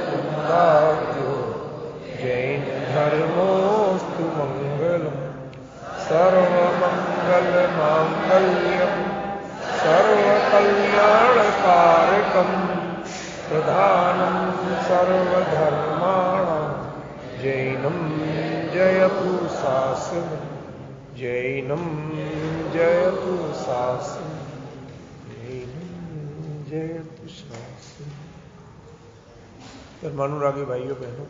पुण्डाद्यो जैन धर्मोस्तु मंगलम सर्वमंगलमांगल्यम सर्वकल्याणकारकम प्रधानम सर्वधर्माणां जैनम जयतु शासनम जैनम जयतु शासनम जैनम जयतु शासनम। धर्मानुरागी भाइयों बहनों,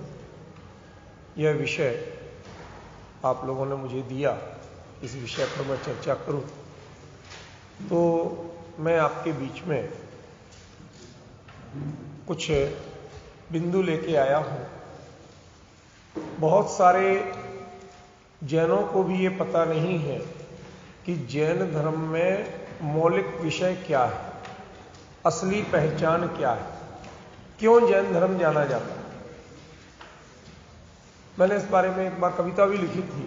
यह विषय आप लोगों ने मुझे दिया, इस विषय पर मैं चर्चा करूं, तो मैं आपके बीच में कुछ बिंदु लेके आया हूं। बहुत सारे जैनों को भी ये पता नहीं है कि जैन धर्म में मौलिक विषय क्या है, असली पहचान क्या है, क्यों जैन धर्म जाना जाता है। मैंने इस बारे में एक बार कविता भी लिखी थी,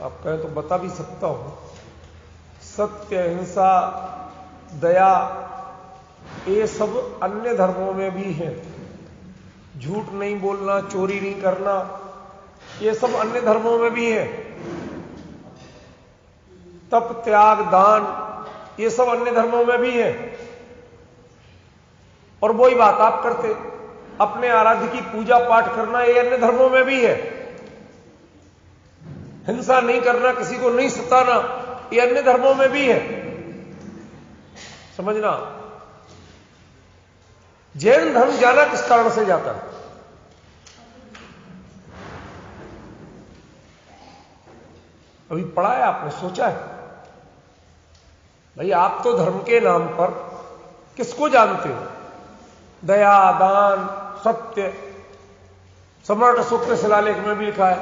आप कहें तो बता भी सकता हूं। सत्य, अहिंसा, दया, ये सब अन्य धर्मों में भी है। झूठ नहीं बोलना, चोरी नहीं करना, ये सब अन्य धर्मों में भी है। तप, त्याग, दान, ये सब अन्य धर्मों में भी है। और वही बात आप करते, अपने आराध्य की पूजा पाठ करना, ये अन्य धर्मों में भी है। हिंसा नहीं करना, किसी को नहीं सताना, ये अन्य धर्मों में भी है। समझना, जैन धर्म जाना किस कारण से जाता है? अभी पढ़ा है आपने, सोचा है? भाई आप तो धर्म के नाम पर किसको जानते हो? दया, दान, सत्य, सम्राट अशोक के शिलालेख में भी लिखा है।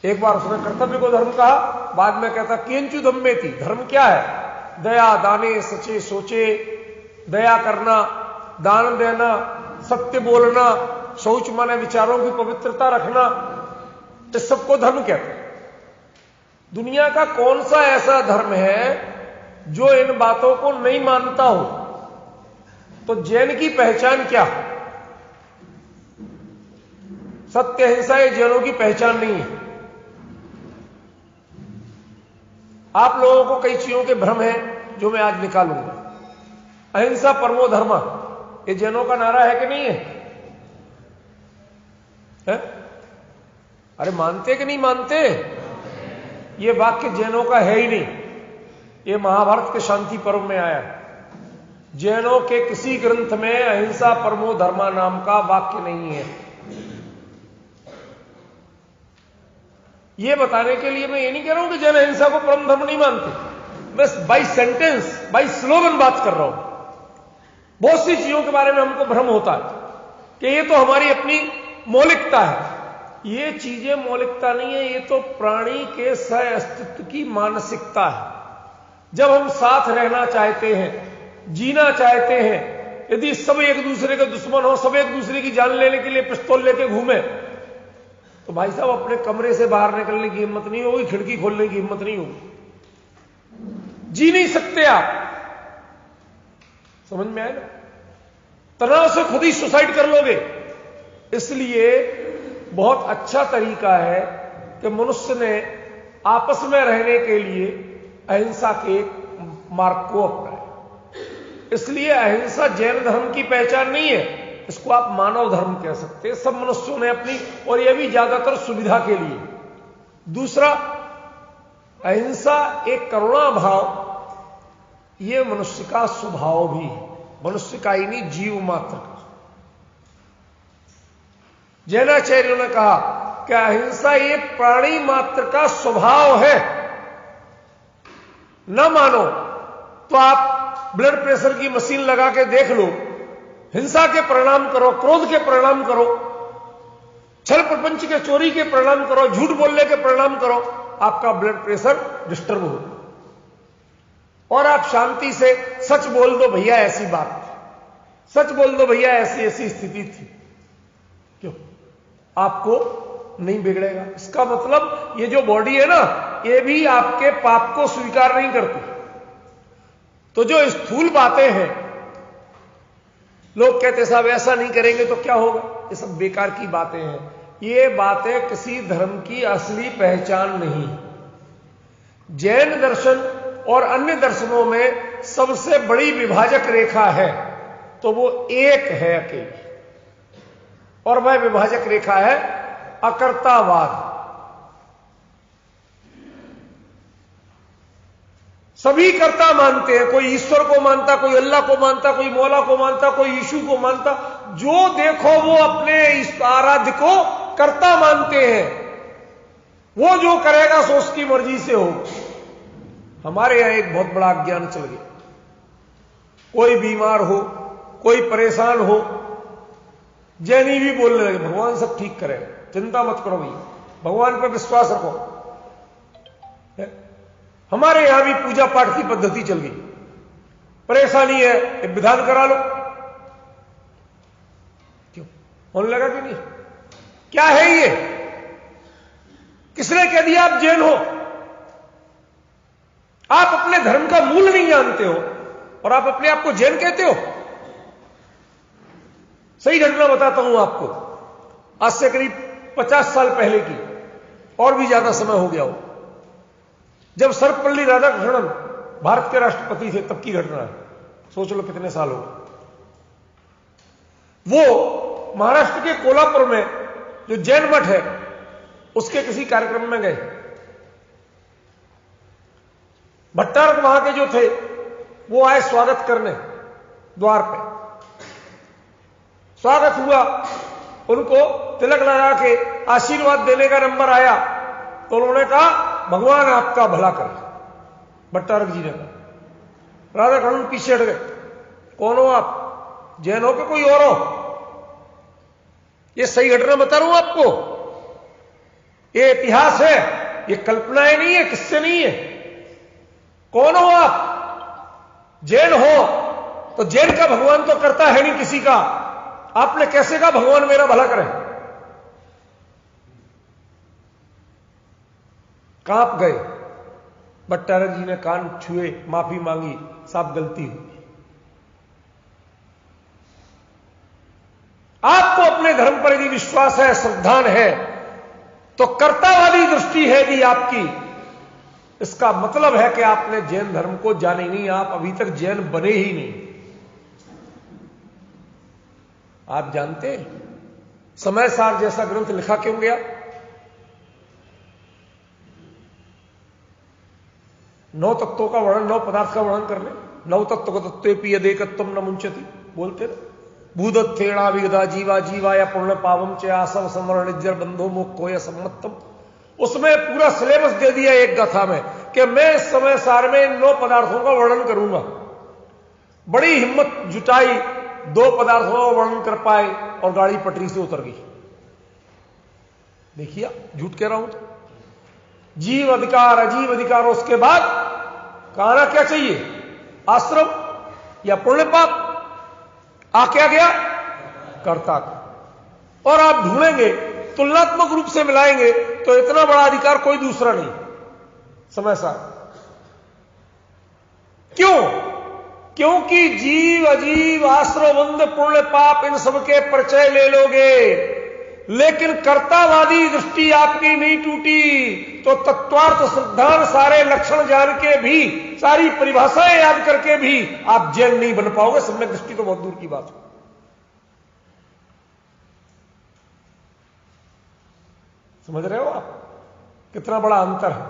एक बार उसने कर्तव्य को धर्म कहा, बाद में कहता किंचु धम्मेति। धर्म क्या है? दया, दाने, सचे, सोचे, दया करना, दान देना, सत्य बोलना, शौच माने विचारों की पवित्रता रखना, इस सबको धर्म कहते हैं। दुनिया का कौन सा ऐसा धर्म है जो इन बातों को नहीं मानता हो? तो जैन की पहचान क्या? सत्य, अहिंसा ये जैनों की पहचान नहीं है। आप लोगों को कई चीजों के भ्रम हैं जो मैं आज निकालूंगा। अहिंसा परमो धर्म, ये जैनों का नारा है कि नहीं है? अरे मानते कि नहीं मानते? ये वाक्य जैनों का है ही नहीं, ये महाभारत के शांति पर्व में आया है। जैनों के किसी ग्रंथ में अहिंसा परमो धर्मा नाम का वाक्य नहीं है। ये बताने के लिए मैं ये नहीं कह रहा हूं कि जैन अहिंसा को परम धर्म नहीं मानते, मैं बाई सेंटेंस, बाई स्लोगन बात कर रहा हूं। बहुत सी चीजों के बारे में हमको भ्रम होता है कि ये तो हमारी अपनी मौलिकता है। ये चीजें मौलिकता नहीं है, ये तो प्राणी के सह अस्तित्व की मानसिकता है। जब हम साथ रहना चाहते हैं, जीना चाहते हैं, यदि सब एक दूसरे के दुश्मन हो, सब एक दूसरे की जान लेने के लिए पिस्तौल लेके घूमे, तो भाई साहब अपने कमरे से बाहर निकलने की हिम्मत नहीं होगी, खिड़की खोलने की हिम्मत नहीं होगी, जी नहीं सकते आप। समझ में आए ना? तनाव से खुद ही सुसाइड कर लोगे। इसलिए बहुत अच्छा तरीका है कि मनुष्य ने आपस में रहने के लिए अहिंसा के एक मार्ग को अपनाया। इसलिए अहिंसा जैन धर्म की पहचान नहीं है, इसको आप मानव धर्म कह सकते हैं। सब मनुष्यों ने अपनी, और यह भी ज्यादातर सुविधा के लिए। दूसरा, अहिंसा एक करुणा भाव, यह मनुष्य का स्वभाव भी है, मनुष्य का ही नहीं, जीव मात्र का। जैनाचार्यों ने कहा कि अहिंसा ये प्राणी मात्र का स्वभाव है। न मानो तो आप ब्लड प्रेशर की मशीन लगा के देख लो, हिंसा के परिणाम करो, क्रोध के परिणाम करो, छल प्रपंच के, चोरी के परिणाम करो, झूठ बोलने के परिणाम करो, आपका ब्लड प्रेशर डिस्टर्ब हो। और आप शांति से सच बोल दो, भैया ऐसी बात थी, सच बोल दो भैया ऐसी ऐसी स्थिति थी, क्यों आपको नहीं बिगड़ेगा। इसका मतलब ये जो बॉडी है ना, ये भी आपके पाप को स्वीकार नहीं करती। तो जो स्थूल बातें हैं, लोग कहते साहब ऐसा नहीं करेंगे तो क्या होगा, ये सब बेकार की बातें हैं। ये बातें किसी धर्म की असली पहचान नहीं। जैन दर्शन और अन्य दर्शनों में सबसे बड़ी विभाजक रेखा है तो वो एक है अकेली, और वह विभाजक रेखा है अकर्तावाद। सभी कर्ता मानते हैं, कोई ईश्वर को मानता, कोई अल्लाह को मानता, कोई मौला को मानता, कोई यीशु को मानता। जो देखो वो अपने इस आराध्य को कर्ता मानते हैं। वो जो करेगा सो उसकी मर्जी से हो। हमारे यहां एक बहुत बड़ा अज्ञान चल गया। कोई बीमार हो, कोई परेशान हो, जैनी भी बोलने लगे भगवान सब ठीक करेगा, चिंता मत करो भैया, भगवान पर विश्वास रखो। हमारे यहां भी पूजा पाठ की पद्धति चल गई। परेशानी है, एक विधान करा लो। क्यों होने लगा कि नहीं? क्या है ये? किसने कह दिया आप जैन हो? आप अपने धर्म का मूल नहीं जानते हो और आप अपने आप को जैन कहते हो। सही घटना बताता हूं आपको, आज से करीब 50 साल पहले की, और भी ज्यादा समय हो गया हो, जब सर्वपल्ली राधाकृष्णन भारत के राष्ट्रपति थे, तब की घटना है। सोच लो कितने साल हो। वो महाराष्ट्र के कोल्हापुर में जो जैन मठ है उसके किसी कार्यक्रम में गए। भट्टारक वहां के जो थे वो आए स्वागत करने, द्वार पे स्वागत हुआ, उनको तिलक लगा के आशीर्वाद देने का नंबर आया तो उन्होंने कहा भगवान आपका भला करे। भट्टारक जी ने कहा। राधाकृष्णन पीछे हट गए। कौन हो आप? जैन हो कि कोई और हो? ये सही घटना बता रहा हूं आपको, ये इतिहास है, ये कल्पनाएं नहीं है, किस्से नहीं है। कौन हो आप? जैन हो तो जैन का भगवान तो करता है नहीं किसी का। आपने कैसे कहा भगवान मेरा भला करे? कांप गए। भट्टारक जी ने कान छुए, माफी मांगी, साहब गलती हुई। आपको अपने धर्म पर यदि विश्वास है, श्रद्धा है, तो कर्तावादी दृष्टि है यदि आपकी, इसका मतलब है कि आपने जैन धर्म को जाने नहीं, आप अभी तक जैन बने ही नहीं। आप जानते हैं समय सार जैसा ग्रंथ लिखा क्यों गया? 9 तत्वों का वर्णन, 9 पदार्थ का वर्णन करने। 9 तत्व को तत्वेपि यदेकत्वम न मुंचति बोलते ना। भूदत्थेणा विगदा जीवा जीवाया पूर्ण पावम च आसव समरण निज्जर बंधो मोक्षोय सम्मतम। उसमें पूरा सिलेबस दे दिया एक गाथा में कि मैं इस समय सार में इन 9 पदार्थों का वर्णन करूंगा। बड़ी हिम्मत जुटाई, 2 पदार्थों का वर्णन कर पाए और गाड़ी पटरी से उतर गई। देखिए झूठ कह रहा हूं तो। जीव अधिकार, अजीव अधिकार, उसके बाद कहना क्या चाहिए? आश्रम या पुण्य पाप? आ क्या गया? कर्ता का। और आप ढूंढेंगे, तुलनात्मक रूप से मिलाएंगे तो इतना बड़ा अधिकार कोई दूसरा नहीं। समय सार क्यों? क्योंकि जीव अजीव, आश्रमबंध, पुण्य पाप, इन सबके परिचय ले लोगे, लेकिन कर्तावादी दृष्टि आपकी नहीं टूटी तो तत्वार्थ सिद्धांत सारे लक्षण जान के भी, सारी परिभाषाएं याद करके भी आप जैन नहीं बन पाओगे। सम्यक दृष्टि तो बहुत दूर की बात है। समझ रहे हो आप कितना बड़ा अंतर है?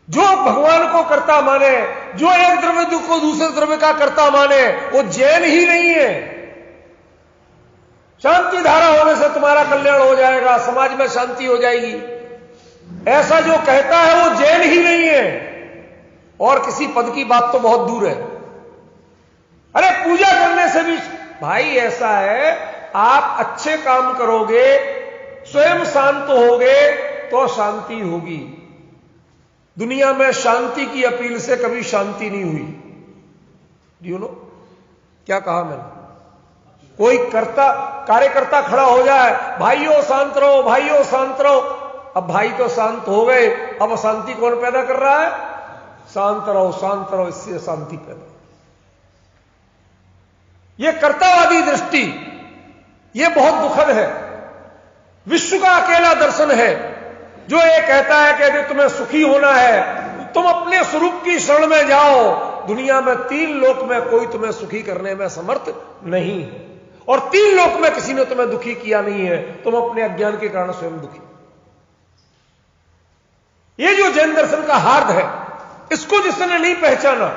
जो भगवान को कर्ता माने, जो एक द्रव्य को दूसरे द्रव्य का कर्ता माने, वो जैन ही नहीं है। शांति धारा होने से तुम्हारा कल्याण हो जाएगा, समाज में शांति हो जाएगी, ऐसा जो कहता है वो जैन ही नहीं है। और किसी पद की बात तो बहुत दूर है। अरे पूजा करने से भी भाई ऐसा है, आप अच्छे काम करोगे, स्वयं शांत होगे तो शांति होगी। दुनिया में शांति की अपील से कभी शांति नहीं हुई। यू नो क्या कहा मैंने? कोई कार्यकर्ता खड़ा हो जाए, भाइयों शांत रहो, भाइयों शांत रहो। अब भाई तो शांत हो गए, अब अशांति कौन पैदा कर रहा है? शांत रहो, इससे शांति पैदा। यह कर्तावादी दृष्टि, यह बहुत दुखद है। विश्व का अकेला दर्शन है जो ये कहता है कि यदि तुम्हें सुखी होना है, तुम अपने स्वरूप की शरण में जाओ। दुनिया में 3 लोक में कोई तुम्हें सुखी करने में समर्थ नहीं है, और 3 लोक में किसी ने तुम्हें दुखी किया नहीं है। तुम अपने अज्ञान के कारण स्वयं दुखी। ये जो जैन दर्शन का हार्द है, इसको जिसने नहीं पहचाना,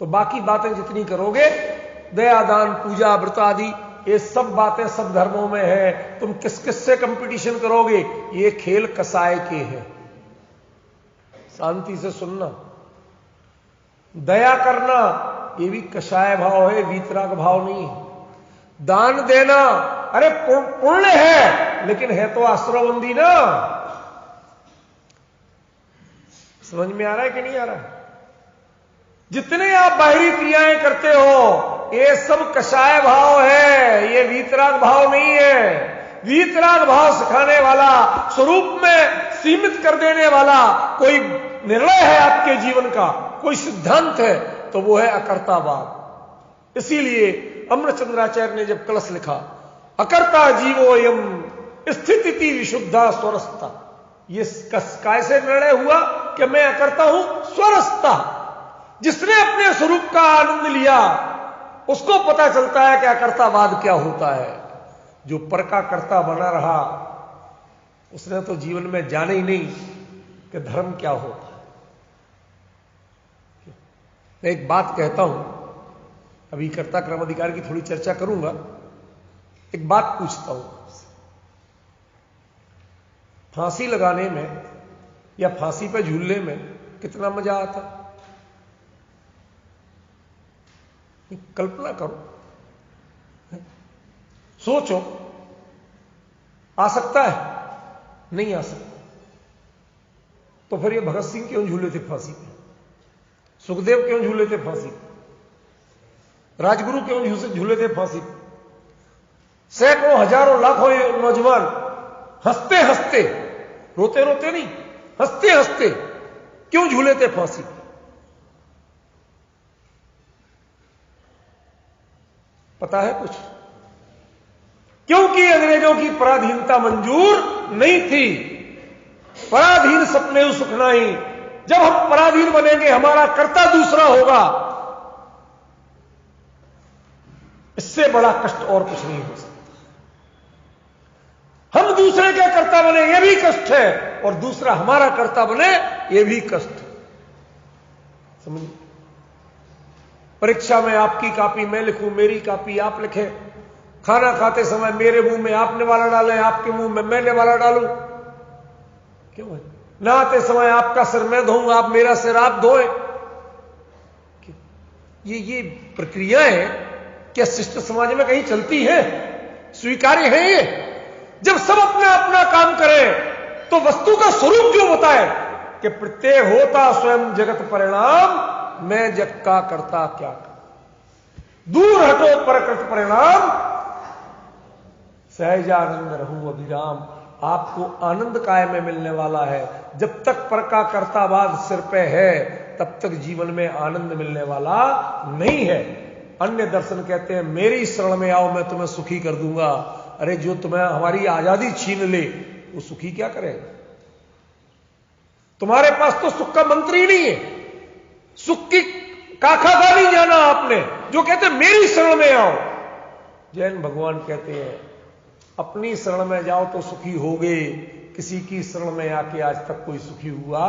तो बाकी बातें जितनी करोगे, दया, दान, पूजा, व्रत आदि, ये सब बातें सब धर्मों में है। तुम किस किस से कंपटीशन करोगे? ये खेल कसाय के हैं। शांति से सुनना। दया करना, ये भी कषाय भाव है, वीतराग भाव नहीं है। दान देना, अरे पुण्य है, लेकिन है तो आश्रमबंदी ना। समझ में आ रहा है कि नहीं आ रहा है? जितने आप बाहरी क्रियाएं करते हो, ये सब कषाय भाव है, ये वीतराग भाव नहीं है। वीतराग भाव सिखाने वाला, स्वरूप में सीमित कर देने वाला कोई निर्णय है आपके जीवन का, कोई सिद्धांत है, तो वो है अकर्तावाद। इसीलिए अमरचंद्राचार्य ने जब कलश लिखा, अकर्ता जीवोयम स्थिति विशुद्धा स्वरस्ता, ये कैसे निर्णय हुआ कि मैं अकर्ता हूं? स्वरस्ता। जिसने अपने स्वरूप का आनंद लिया, उसको पता चलता है कि अकर्तावाद क्या होता है। जो पर का कर्ता बना रहा, उसने तो जीवन में जाने ही नहीं कि धर्म क्या होता है। मैं एक बात कहता हूं, अभी कर्ता क्रम अधिकार की थोड़ी चर्चा करूंगा। एक बात पूछता हूं, फांसी लगाने में या फांसी पे झूलने में कितना मजा आता? कल्पना करो, सोचो, आ सकता है? नहीं आ सकता। तो फिर ये भगत सिंह क्यों झूले थे फांसी पे? सुखदेव क्यों झूले थे फांसी पे? राजगुरु क्यों झूले थे फांसी पे? सैकड़ों, हजारों, लाखों नौजवान हंसते हंसते, रोते रोते नहीं, हंसते हंसते क्यों झूले थे फांसी पे? पता है कुछ? क्योंकि अंग्रेजों की पराधीनता मंजूर नहीं थी। पराधीन सपने सुख नहीं। जब हम पराधीन बनेंगे, हमारा कर्ता दूसरा होगा, इससे बड़ा कष्ट और कुछ नहीं हो सकता। हम दूसरे का कर्ता बने, यह भी कष्ट है, और दूसरा हमारा कर्ता बने, यह भी कष्ट है। समझ? परीक्षा में आपकी कॉपी मैं लिखूं, मेरी कॉपी आप लिखें। खाना खाते समय मेरे मुंह में आपने वाला डालें, आपके मुंह में मैंने वाला डालूं। क्यों है? नहाते समय आपका सिर मैं धोऊंगा, आप मेरा सिर आप धोएं। ये प्रक्रियाएं क्या शिष्ट समाज में कहीं चलती है? स्वीकार्य है ये? जब सब अपना अपना काम करें, तो वस्तु का स्वरूप जो बताए कि प्रत्यय होता स्वयं जगत परिणाम, मैं जग का करता क्या कर। दूर हटो प्रकृत परिणाम, सहजानंद रहूं अभिराम। आपको आनंद काय में मिलने वाला है। जब तक पर का कर्तावाद सिर पे है, तब तक जीवन में आनंद मिलने वाला नहीं है। अन्य दर्शन कहते हैं, मेरी शरण में आओ, मैं तुम्हें सुखी कर दूंगा। अरे जो तुम्हें हमारी आजादी छीन ले, वो सुखी क्या करेगा? तुम्हारे पास तो सुख का मंत्र ही नहीं है। सुख की काखा का नहीं जाना आपने। जो कहते हैं मेरी शरण में आओ, जैन भगवान कहते हैं अपनी शरण में जाओ तो सुखी होगे, किसी की शरण में आके आज तक कोई सुखी हुआ।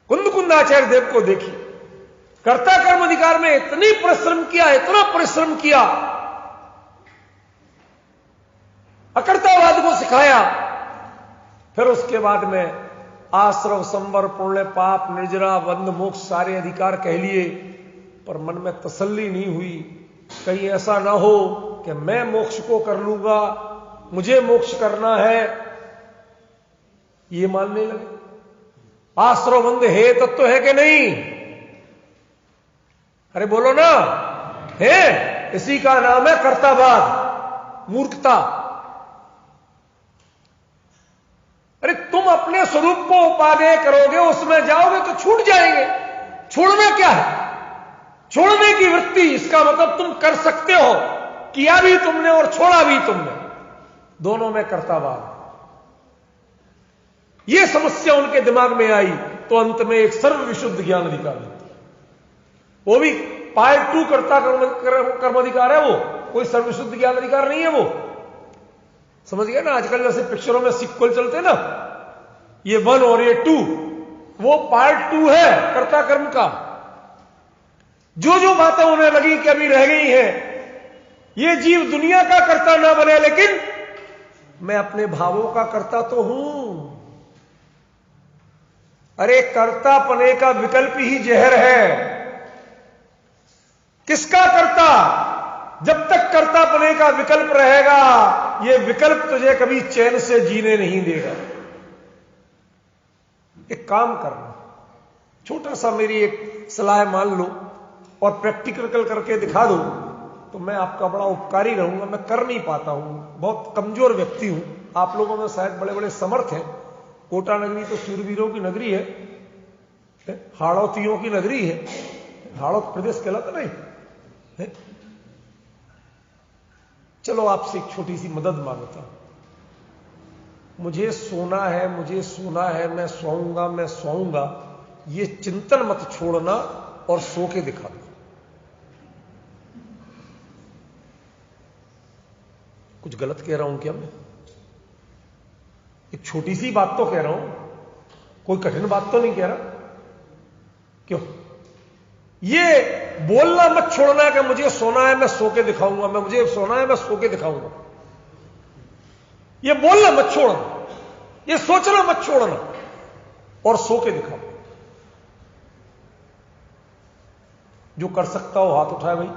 कुंदकुंदाचार्य देव को देखिए, कर्ता कर्म अधिकार में इतनी परिश्रम किया, इतना परिश्रम किया, अकर्तावाद को सिखाया। फिर उसके बाद में आश्रव, संवर, पुण्य, पाप, निर्जरा, बंध, मोक्ष सारे अधिकार कह लिए, पर मन में तसल्ली नहीं हुई। कहीं ऐसा ना हो कि मैं मोक्ष को कर लूंगा, मुझे मोक्ष करना है, ये मानने लगे। आश्रव बंध है तत्व है कि नहीं? अरे बोलो ना, है। इसी का नाम है कर्तावाद, मूर्खता। अरे तुम अपने स्वरूप को उपादेय करोगे, उसमें जाओगे तो छूट जाएंगे। छोड़ना क्या है? छोड़ने की वृत्ति, इसका मतलब तुम कर सकते हो, किया भी तुमने और छोड़ा भी तुमने, दोनों में कर्ताभाव। यह समस्या उनके दिमाग में आई तो अंत में एक सर्व विशुद्ध ज्ञान अधिकार मिलती है। वो भी पार्ट 2 कर्ता कर्म अधिकार है, वो कोई सर्व विशुद्ध ज्ञान अधिकार नहीं है। वो समझ गए ना? आजकल जैसे पिक्चरों में सिक्वल चलते ना, ये 1 और ये 2, वो पार्ट 2 है कर्ता कर्म का। जो जो बातें उन्हें लगी कि अभी रह गई हैं, ये जीव दुनिया का कर्ता ना बने, लेकिन मैं अपने भावों का कर्ता तो हूं। अरे कर्तापने का विकल्प ही जहर है। किसका कर्ता? जब तक कर्तापने का विकल्प रहेगा, यह विकल्प तुझे कभी चैन से जीने नहीं देगा। एक काम करना, छोटा सा मेरी एक सलाह मान लो और प्रैक्टिकल करके दिखा दो तो मैं आपका बड़ा उपकारी रहूंगा। मैं कर नहीं पाता हूं, बहुत कमजोर व्यक्ति हूं। आप लोगों में शायद बड़े बड़े समर्थ हैं। कोटा नगरी तो शूरवीरों की नगरी है, हाड़ौतियों की नगरी है। हाड़ौत प्रदेश कहलाता नहीं है? चलो आपसे एक छोटी सी मदद मांगता हूं। मुझे सोना है, मुझे सोना है, मैं सोऊंगा, मैं सोऊंगा, ये चिंतन मत छोड़ना और सो के दिखा दो। कुछ गलत कह रहा हूं क्या मैं? एक छोटी सी बात तो कह रहा हूं, कोई कठिन बात तो नहीं कह रहा। क्यों? ये बोलना मत छोड़ना कि मुझे सोना है, मैं सो के दिखाऊंगा, मैं मुझे सोना है, मैं सो के दिखाऊंगा। ये बोलना मत छोड़ना, ये सोचना मत छोड़ना और सो के दिखाओ। जो कर सकता हो हाथ उठाए भाई।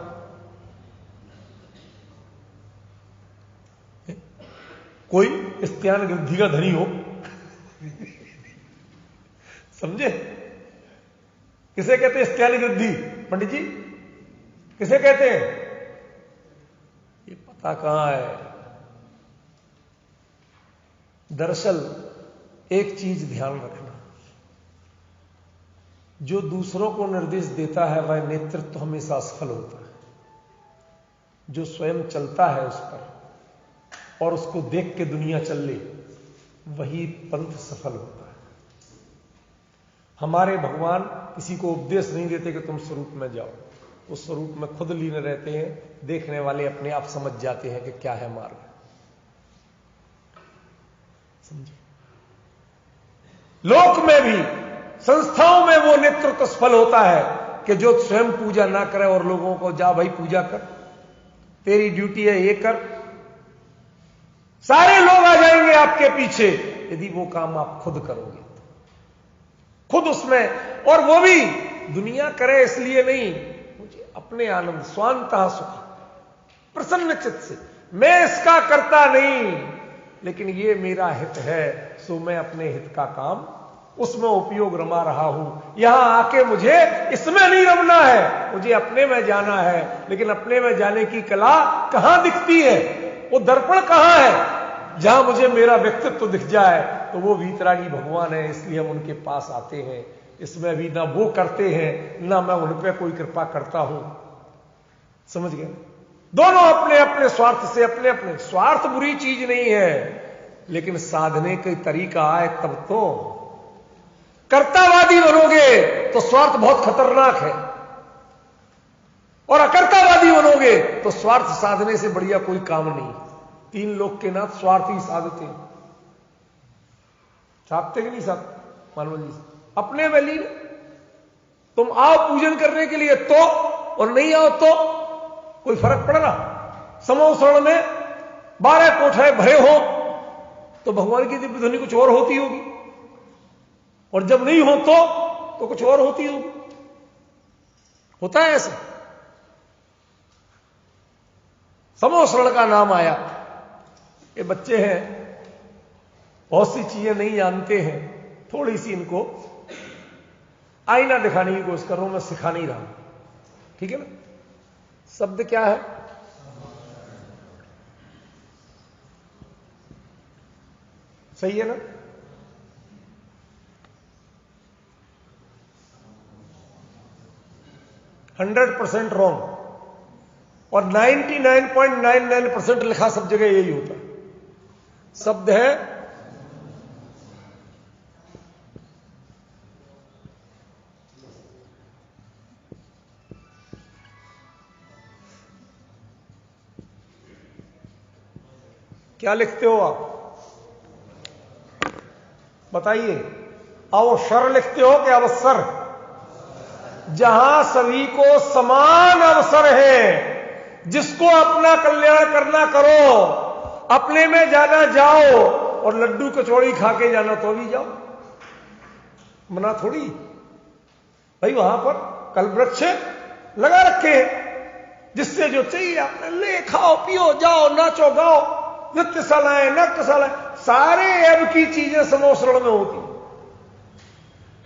कोई स्त्यान वृद्धि का धनी हो, समझे? किसे कहते हैं स्त्यान वृद्धि? पंडित जी किसे कहते हैं? ये पता कहां है। दरअसल एक चीज ध्यान रखना, जो दूसरों को निर्देश देता है वह नेतृत्व हमेशा असफल होता है। जो स्वयं चलता है उस पर और उसको देख के दुनिया चल ले, वही पंथ सफल होता है। हमारे भगवान किसी को उपदेश नहीं देते कि तुम स्वरूप में जाओ, उस स्वरूप में खुद लीन रहते हैं। देखने वाले अपने आप समझ जाते हैं कि क्या है मार्ग। समझे? लोक में भी, संस्थाओं में वो नेतृत्व सफल होता है कि जो स्वयं पूजा ना करे और लोगों को जा भाई पूजा कर, तेरी ड्यूटी है ये कर। सारे लोग आ जाएंगे आपके पीछे यदि वो काम आप खुद करोगे, खुद उसमें। और वो भी दुनिया करे इसलिए नहीं, मुझे अपने आनंद, स्वांतः सुख, प्रसन्न चित्त से, मैं इसका करता नहीं, लेकिन ये मेरा हित है, सो मैं अपने हित का काम उसमें उपयोग रमा रहा हूं। यहां आके मुझे इसमें नहीं रमना है, मुझे अपने में जाना है। लेकिन अपने में जाने की कला कहां दिखती है? वो दर्पण कहां है जहां मुझे मेरा व्यक्तित्व दिख जाए? तो वो वीतरागी भगवान है, इसलिए हम उनके पास आते हैं। इसमें भी ना वो करते हैं ना मैं उन पर कोई कृपा करता हूं। समझ गए? दोनों अपने अपने स्वार्थ से, अपने अपने स्वार्थ बुरी चीज नहीं है, लेकिन साधने का तरीका आए तब तो। कर्तावादी बनोगे तो स्वार्थ बहुत खतरनाक है, और अकर्तावादी बनोगे तो स्वार्थ साधने से बढ़िया कोई काम नहीं। 3 लोग के नाथ स्वार्थ ही साधते, साधते कि नहीं साधते? मानव जी अपने वैली, तुम आओ पूजन करने के लिए तो, और नहीं आओ तो कोई फर्क पड़ रहा? समोसरण में 12 कोठे भरे हो तो भगवान की दिव्य ध्वनि कुछ और होती होगी, और जब नहीं हो तो कुछ और होती होगी। होता है ऐसा? समोसरण का नाम आया, ये बच्चे हैं, बहुत सी चीजें नहीं जानते हैं, थोड़ी सी इनको आईना दिखाने की कोशिश कर रहा हूं, मैं सिखा नहीं रहा हूं, ठीक है ना? शब्द क्या है? सही है ना? 100% रॉन्ग। और 99.99% लिखा सब जगह यही होता है। शब्द है क्या लिखते हो आप? बताइए। अवसर लिखते हो कि अवसर? जहां सभी को समान अवसर है, जिसको अपना कल्याण करना करो, अपने में जाना जाओ, और लड्डू कचौड़ी खा के जाना तो भी जाओ, मना थोड़ी भाई। वहां पर कल वृक्ष लगा रखे हैं, जिससे जो चाहिए आपने ले, खाओ पियो, जाओ, नाचो गाओ, नृत्यशालाएं, नाट्यशालाएं, सारे ऐब की चीजें समोसरण में होती।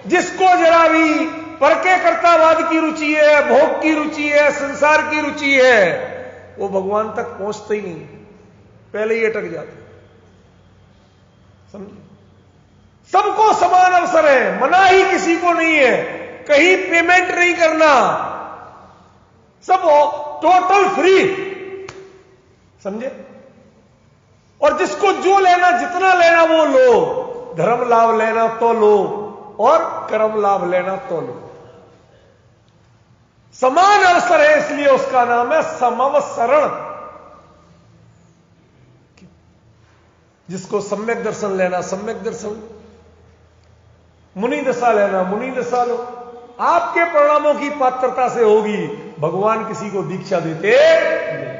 जिसको जरा भी परके कर्तावाद की रुचि है, भोग की रुचि है, संसार की रुचि है, वो भगवान तक पहुंचते ही नहीं, पहले ही अटक जाते। समझे? सबको समान अवसर है, मना ही किसी को नहीं है, कहीं पेमेंट नहीं करना, सब टोटल फ्री। समझे? और जिसको जो लेना, जितना लेना वो लो, धर्म लाभ लेना तो लो और कर्म लाभ लेना तो लो। समान अवसर है, इसलिए उसका नाम है समवसरण। जिसको सम्यक दर्शन लेना, सम्यक दर्शन, मुनि दशा लेना, मुनि दशा लो। आपके परिणामों की पात्रता से होगी, भगवान किसी को दीक्षा देते नहीं।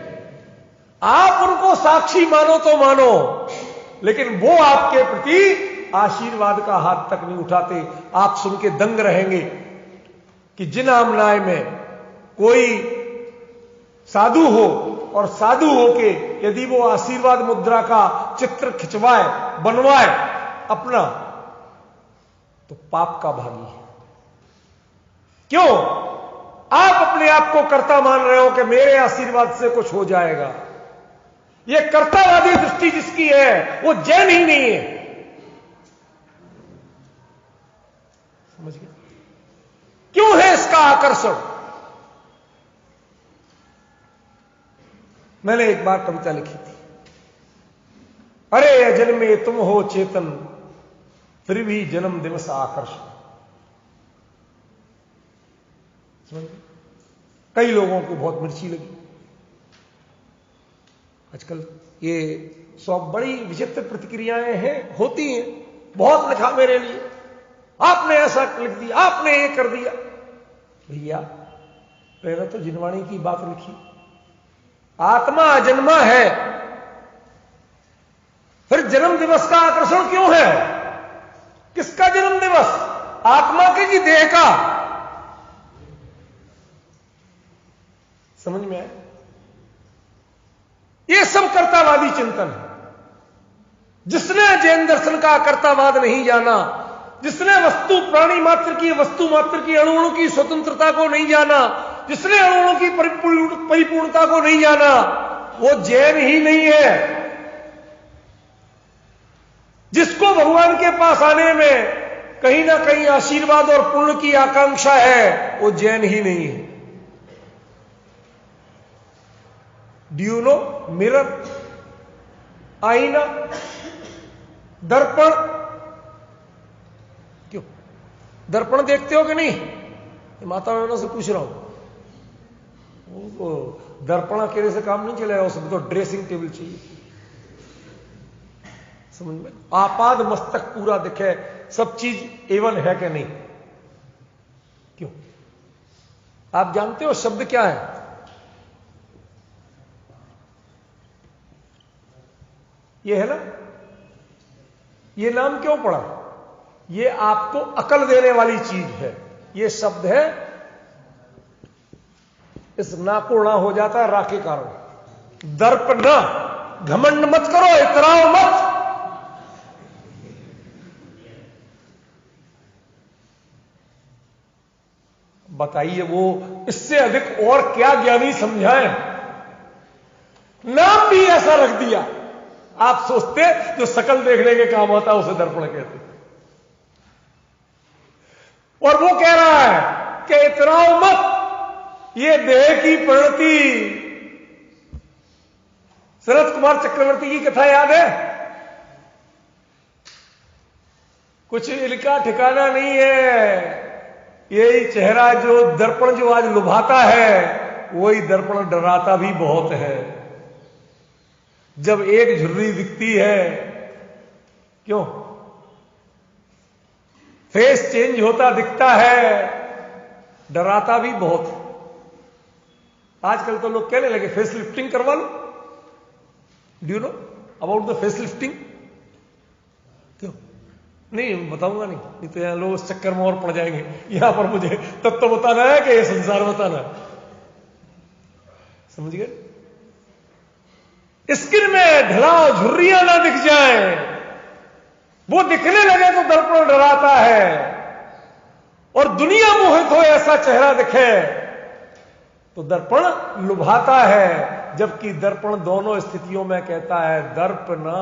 आप उनको साक्षी मानो तो मानो, लेकिन वो आपके प्रति आशीर्वाद का हाथ तक नहीं उठाते। आप सुन के दंग रहेंगे कि जिन आमनाय में कोई साधु हो, और साधु हो के यदि वो आशीर्वाद मुद्रा का चित्र खिंचवाए, बनवाए अपना, तो पाप का भागी है। क्यों? आप अपने आप को कर्ता मान रहे हो कि मेरे आशीर्वाद से कुछ हो जाएगा। यह कर्तावादी दृष्टि जिसकी है, वो जैन ही नहीं है। समझ गए? क्यों है इसका आकर्षण? मैंने एक बार कविता लिखी थी, अरे अजन्मे तुम हो चेतन, फिर भी जन्म दिवस आकर्षण। समझ गए? कई लोगों को बहुत मिर्ची लगी। आजकल ये सब बड़ी विचित्र प्रतिक्रियाएं हैं, होती हैं। बहुत लिखा मेरे लिए, आपने ऐसा लिख दिया, आपने ये कर दिया। भैया पहले तो जिनवाणी की बात लिखी। आत्मा अजन्मा है, फिर जन्म दिवस का आकर्षण क्यों है? किसका जन्म दिवस? आत्मा के कि देह का? समझ में आए? यह सब कर्तावादी चिंतन है। जिसने जैन दर्शन का कर्तावाद नहीं जाना, जिसने वस्तु प्राणी मात्र की, वस्तु मात्र की, अणु की स्वतंत्रता को नहीं जाना, जिसने अणु की परिपूर्णता को नहीं जाना, वो जैन ही नहीं है। जिसको भगवान के पास आने में कहीं ना कहीं आशीर्वाद और पुण्य की आकांक्षा है, वो जैन ही नहीं है। डू यू नो मिरर, आईना, दर्पण? क्यों दर्पण देखते हो कि नहीं? माता बहनों से पूछ रहा हूं। वो दर्पण अकेले से काम नहीं चलेगा, उसमें तो ड्रेसिंग टेबल चाहिए। समझ में? आपाद मस्तक पूरा दिखे, सब चीज एवन है कि नहीं? क्यों? आप जानते हो शब्द क्या है? ये है ना, ये नाम क्यों पड़ा? ये आपको अकल देने वाली चीज है। ये शब्द है, इस ना को ना हो जाता है रा के कारण। दर्प ना, घमंड मत करो, इतराओ मत। बताइए वो इससे अधिक और क्या ज्ञानी समझाएं? नाम भी ऐसा रख दिया। आप सोचते जो शकल देखने के काम आता है उसे दर्पण कहते, और वो कह रहा है कि इतराओ मत, ये देह की परिणति। शरद कुमार चक्रवर्ती की कथा याद है? कुछ इनका ठिकाना नहीं है। यही चेहरा जो दर्पण जो आज लुभाता है, वही दर्पण डराता भी बहुत है। जब एक झुर्री दिखती है, क्यों फेस चेंज होता दिखता है, डराता भी बहुत है। आजकल तो लोग कहने लगे फेस लिफ्टिंग करवा लो। Do you know about the face lifting? क्यों नहीं बताऊंगा, नहीं तो यहां लोग उस चक्कर में और पड़ जाएंगे। यहां पर मुझे तत्व बताना है कि ये संसार बताना है, समझ गए? स्किन में ढलाव झुर्रियां ना दिख जाए, वो दिखने लगे तो दर्पण डराता है। और दुनिया मोहित हो ऐसा चेहरा दिखे तो दर्पण लुभाता है। जबकि दर्पण दोनों स्थितियों में कहता है दर्प ना,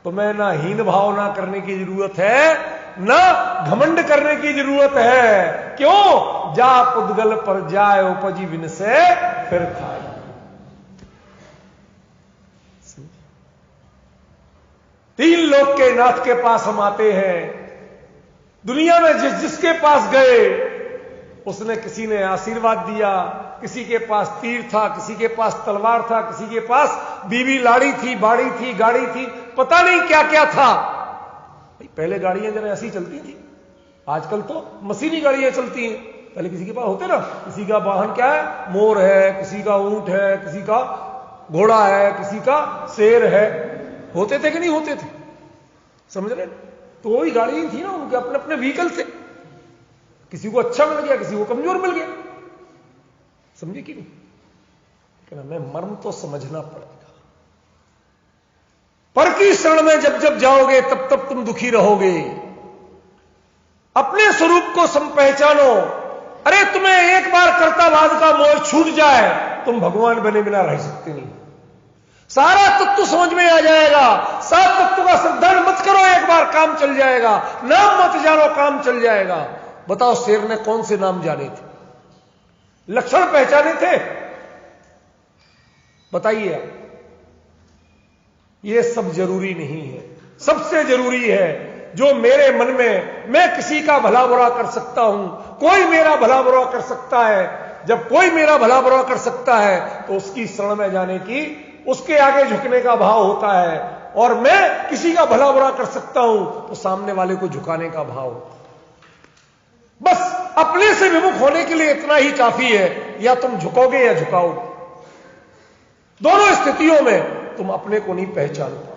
तुम्हें ना हीन भावना करने की जरूरत है, ना घमंड करने की जरूरत है। क्यों? जा पुद्गल पर जाए उपजी बिन से फिर खाई। तीन लोक के नाथ के पास हम आते हैं। दुनिया में जिसके पास गए उसने किसी ने आशीर्वाद दिया, किसी के पास तीर था, किसी के पास तलवार था, किसी के पास बीवी लाड़ी थी, बाड़ी थी, गाड़ी थी, पता नहीं क्या क्या था। पहले गाड़ियां जरा ऐसी चलती थी, आजकल तो मशीनी गाड़ियां चलती हैं। पहले किसी के पास होते ना, किसी का वाहन क्या है, मोर है, किसी का ऊंट है, किसी का घोड़ा है, किसी का शेर है। होते थे कि नहीं होते थे? समझ रहे? तो वही गाड़ियां थी ना, उनके अपने अपने व्हीकल थे। किसी को अच्छा मिल गया, किसी को कमजोर मिल गया। समझे कि नहीं? लेकिन हमें मर्म तो समझना पड़ेगा। पर की शरण में जब जब जाओगे तब तब तुम दुखी रहोगे। अपने स्वरूप को पहचानो। अरे तुम्हें एक बार कर्तावाद का मोह छूट जाए, तुम भगवान बने बिना रह सकते नहीं। सारा तत्व समझ में आ जाएगा। सात तत्व का श्रद्धान मत करो, एक बार काम चल जाएगा। नाम मत जानो, काम चल जाएगा। बताओ शेर ने कौन से नाम जाने थे, लक्षण पहचाने थे? बताइए आप। ये सब जरूरी नहीं है। सबसे जरूरी है जो मेरे मन में, मैं किसी का भला बुरा कर सकता हूं, कोई मेरा भला बुरा कर सकता है। जब कोई मेरा भला बुरा कर सकता है तो उसकी शरण में जाने की, उसके आगे झुकने का भाव होता है। और मैं किसी का भला बुरा कर सकता हूं तो सामने वाले को झुकाने का भाव होता है। बस अपने से विमुख होने के लिए इतना ही काफी है। या तुम झुकोगे या झुकाओगे, दोनों स्थितियों में तुम अपने को नहीं पहचान पाओगे।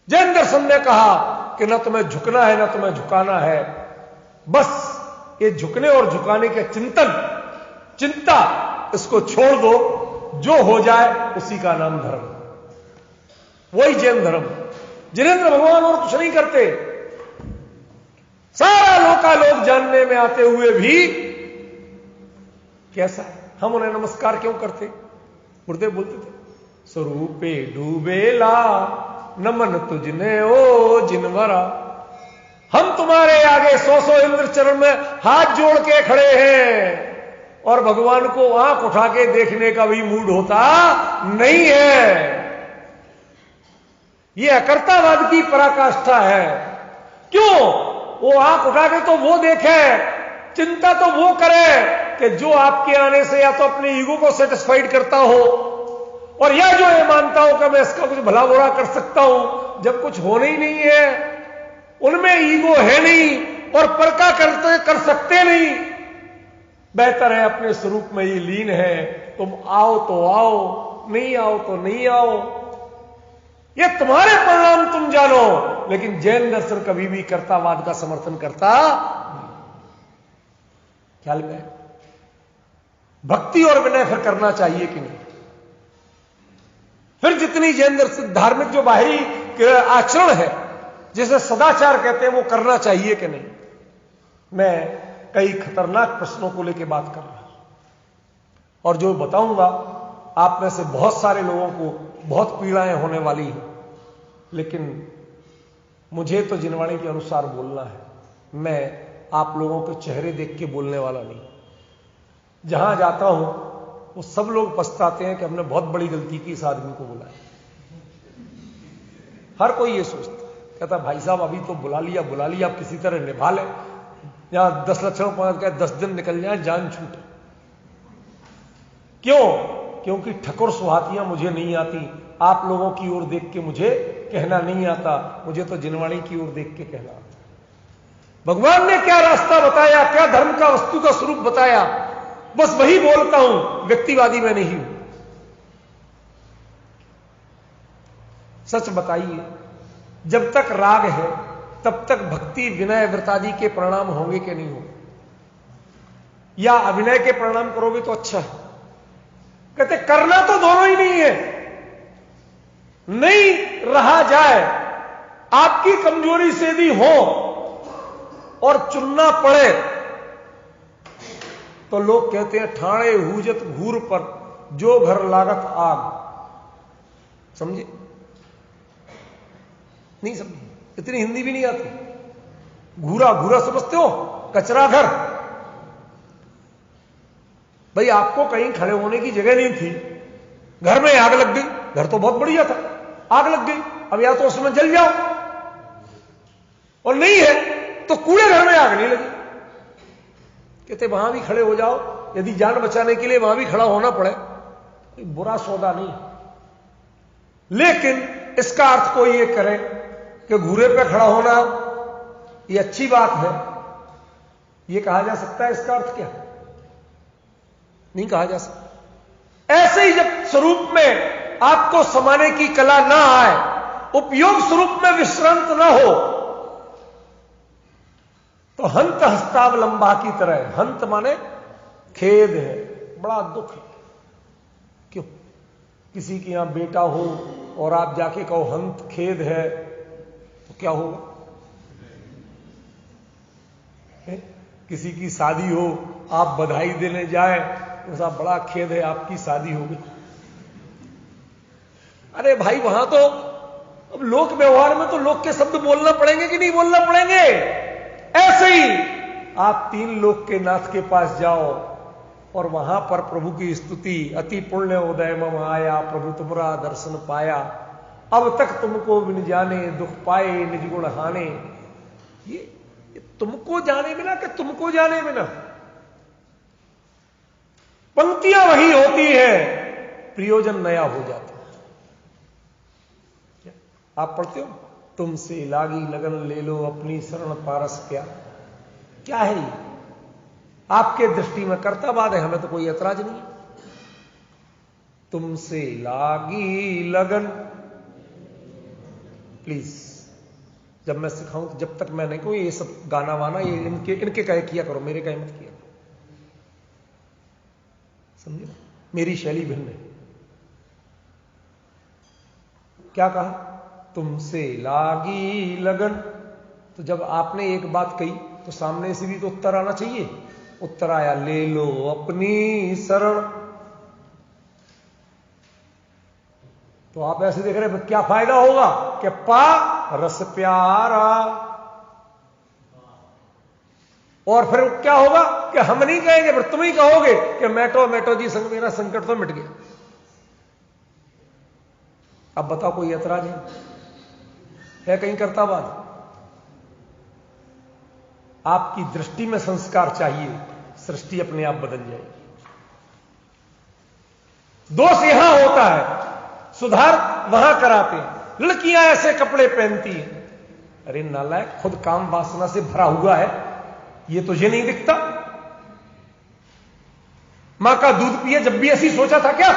जैन दर्शन ने कहा कि ना तुम्हें झुकना है ना तुम्हें झुकाना है। बस ये झुकने और झुकाने के चिंता इसको छोड़ दो। जो हो जाए उसी का नाम धर्म, वही जैन धर्म। जिनेंद्र भगवान और कुछ नहीं करते। सारा लोग जानने में आते हुए भी कैसा, हम उन्हें नमस्कार क्यों करते? गुरुदेव बोलते थे, स्वरूपे डूबेला नमन तुझने ओ जिनवरा। हम तुम्हारे आगे 100 इंद्र चरण में हाथ जोड़ के खड़े हैं और भगवान को आंख उठा के देखने का भी मूड होता नहीं है। यह अकर्तावाद की पराकाष्ठा है। क्यों? वो आंख उठा के तो वो देखे, चिंता तो वो करे कि जो आपके आने से या तो अपने ईगो को सेटिस्फाइड करता हो, और या जो ये मानता हो कि मैं इसका कुछ भला बुरा कर सकता हूं। जब कुछ होना ही नहीं है, उनमें ईगो है नहीं और पर का कर सकते नहीं, बेहतर है अपने स्वरूप में ये लीन है। तुम आओ तो आओ, नहीं आओ तो नहीं आओ, ये तुम्हारे परिणाम तुम जानो। लेकिन जैन दर्शन कभी भी कर्तावाद का समर्थन करता ख्याल में। भक्ति और विनय फिर करना चाहिए कि नहीं? फिर जितनी जैन दर्शन धार्मिक जो बाहरी आचरण है, जिसे सदाचार कहते हैं, वो करना चाहिए कि नहीं? मैं कई खतरनाक प्रश्नों को लेकर बात कर रहा हूं और जो बताऊंगा आप में से बहुत सारे लोगों को बहुत पीड़ाएं होने वाली हैं। लेकिन मुझे तो जिनवाणी के अनुसार बोलना है। मैं आप लोगों के चेहरे देख के बोलने वाला नहीं। जहां जाता हूं वो सब लोग पछताते हैं कि हमने बहुत बड़ी गलती की इस आदमी को बुलाया। हर कोई ये सोचता है, कहता भाई साहब अभी तो बुला लिया आप किसी तरह निभा ले, यहां 10 लक्षण पांच का 10 दिन निकल जाए जान छूटे। क्यों? क्योंकि ठकुर सुहातियां मुझे नहीं आती, आप लोगों की ओर देख के मुझे कहना नहीं आता, मुझे तो जिनवाणी की ओर देख के कहना आता। भगवान ने क्या रास्ता बताया, क्या धर्म का वस्तु का स्वरूप बताया, बस वही बोलता हूं, व्यक्तिवादी मैं नहीं हूं। सच बताइए, जब तक राग है तब तक भक्ति विनय व्रतादि के परिणाम होंगे कि नहीं होंगे? या अभिनय के परिणाम करोगे तो अच्छा है। कहते करना तो दोनों ही नहीं है, नहीं रहा जाए, आपकी कमजोरी से भी हो और चुनना पड़े तो लोग कहते हैं ठाणे हुजत घूर पर जो घर लागत आग। समझे? नहीं समझे? इतनी हिंदी भी नहीं आती। घूरा घूरा समझते हो? कचरा घर। भाई आपको कहीं खड़े होने की जगह नहीं थी, घर में आग लग गई, घर तो बहुत बढ़िया था, आग लग गई, अब या तो उसमें जल जाओ, और नहीं है तो कूड़े घर में आग नहीं लगी। कहते वहां भी खड़े हो जाओ, यदि जान बचाने के लिए वहां भी खड़ा होना पड़े, बुरा सौदा नहीं। लेकिन इसका अर्थ कोई ये करे कि घूरे पे खड़ा होना ये अच्छी बात है, ये कहा जा सकता है? इसका अर्थ क्या है? नहीं कहा जा सकता। ऐसे ही जब स्वरूप में आपको समाने की कला ना आए, उपयोग स्वरूप में विश्रांत ना हो, तो हंत हस्तावलंबा की तरह, हंत माने खेद है, बड़ा दुख है। क्यों? किसी के यहां बेटा हो और आप जाके कहो हंत खेद है, तो क्या होगा? किसी की शादी हो, आप बधाई देने जाए, तो साहब बड़ा खेद है आपकी शादी हो गई। अरे भाई वहां तो अब लोक व्यवहार में तो लोक के शब्द बोलना पड़ेंगे कि नहीं बोलना पड़ेंगे? ऐसे ही आप 3 लोक के नाथ के पास जाओ और वहां पर प्रभु की स्तुति, अति पुण्य उदय मम आया, प्रभु तुम्हारा दर्शन पाया, अब तक तुमको बिन जाने दुख पाए निज गुण हाने। ये तुमको जाने बिना कि तुमको जाने बिना? पंक्तियां वही होती है, प्रयोजन नया हो जाता है। आप पढ़ते हो, तुमसे लागी लगन ले लो अपनी शरण पारस क्या। क्या है ये? आपके दृष्टि में कर्तावाद है, हमें तो कोई ऐतराज नहीं है। तुमसे लागी लगन, प्लीज जब मैं सिखाऊं तो जब तक मैं नहीं कहूं ये सब गाना वाना ये इनके कहे किया करो, मेरे कहे मत किया करो। समझे? मेरी शैली भिन्न है। क्या कहा? तुमसे लागी लगन। तो जब आपने एक बात कही तो सामने से भी तो उत्तर आना चाहिए। उत्तर आया, ले लो अपनी शरण। तो आप ऐसे देख रहे हैं क्या फायदा होगा कि पा रस प्यारा, और फिर क्या होगा कि हम नहीं कहेंगे, फिर तुम ही कहोगे कि मैटो मैटो जी संग मेरा संकट तो मिट गया। अब बताओ कोई ऐतराज है कहीं कर्तावाद? आपकी दृष्टि में संस्कार चाहिए, सृष्टि अपने आप बदल जाएगी। दोष यहां होता है, सुधार वहां कराते हैं। लड़कियां ऐसे कपड़े पहनती हैं, अरे नालायक, खुद काम वासना से भरा हुआ है, ये तुझे नहीं दिखता? मां का दूध पिए जब भी ऐसी सोचा था क्या?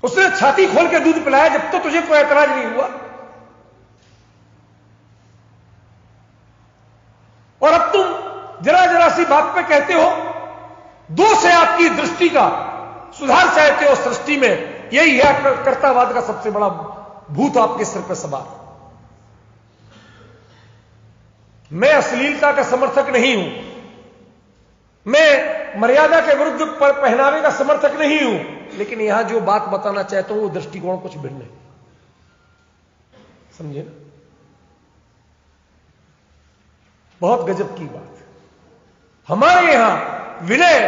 उसने छाती खोल के दूध पिलाया जब तो तुझे कोई ऐतराज नहीं हुआ। और अब तुम जरा जरा सी बात पे कहते हो, दोष है आपकी दृष्टि का, सुधार चाहते हो सृष्टि में। यही है कर्तावाद का सबसे बड़ा भूत आपके सिर पर सवार। मैं अश्लीलता का समर्थक नहीं हूं, मैं मर्यादा के विरुद्ध पहनावे का समर्थक नहीं हूं, लेकिन यहां जो बात बताना चाहता हूं वो दृष्टिकोण कुछ भिन्न है। समझे ना? बहुत गजब की बात है। हमारे यहां विनय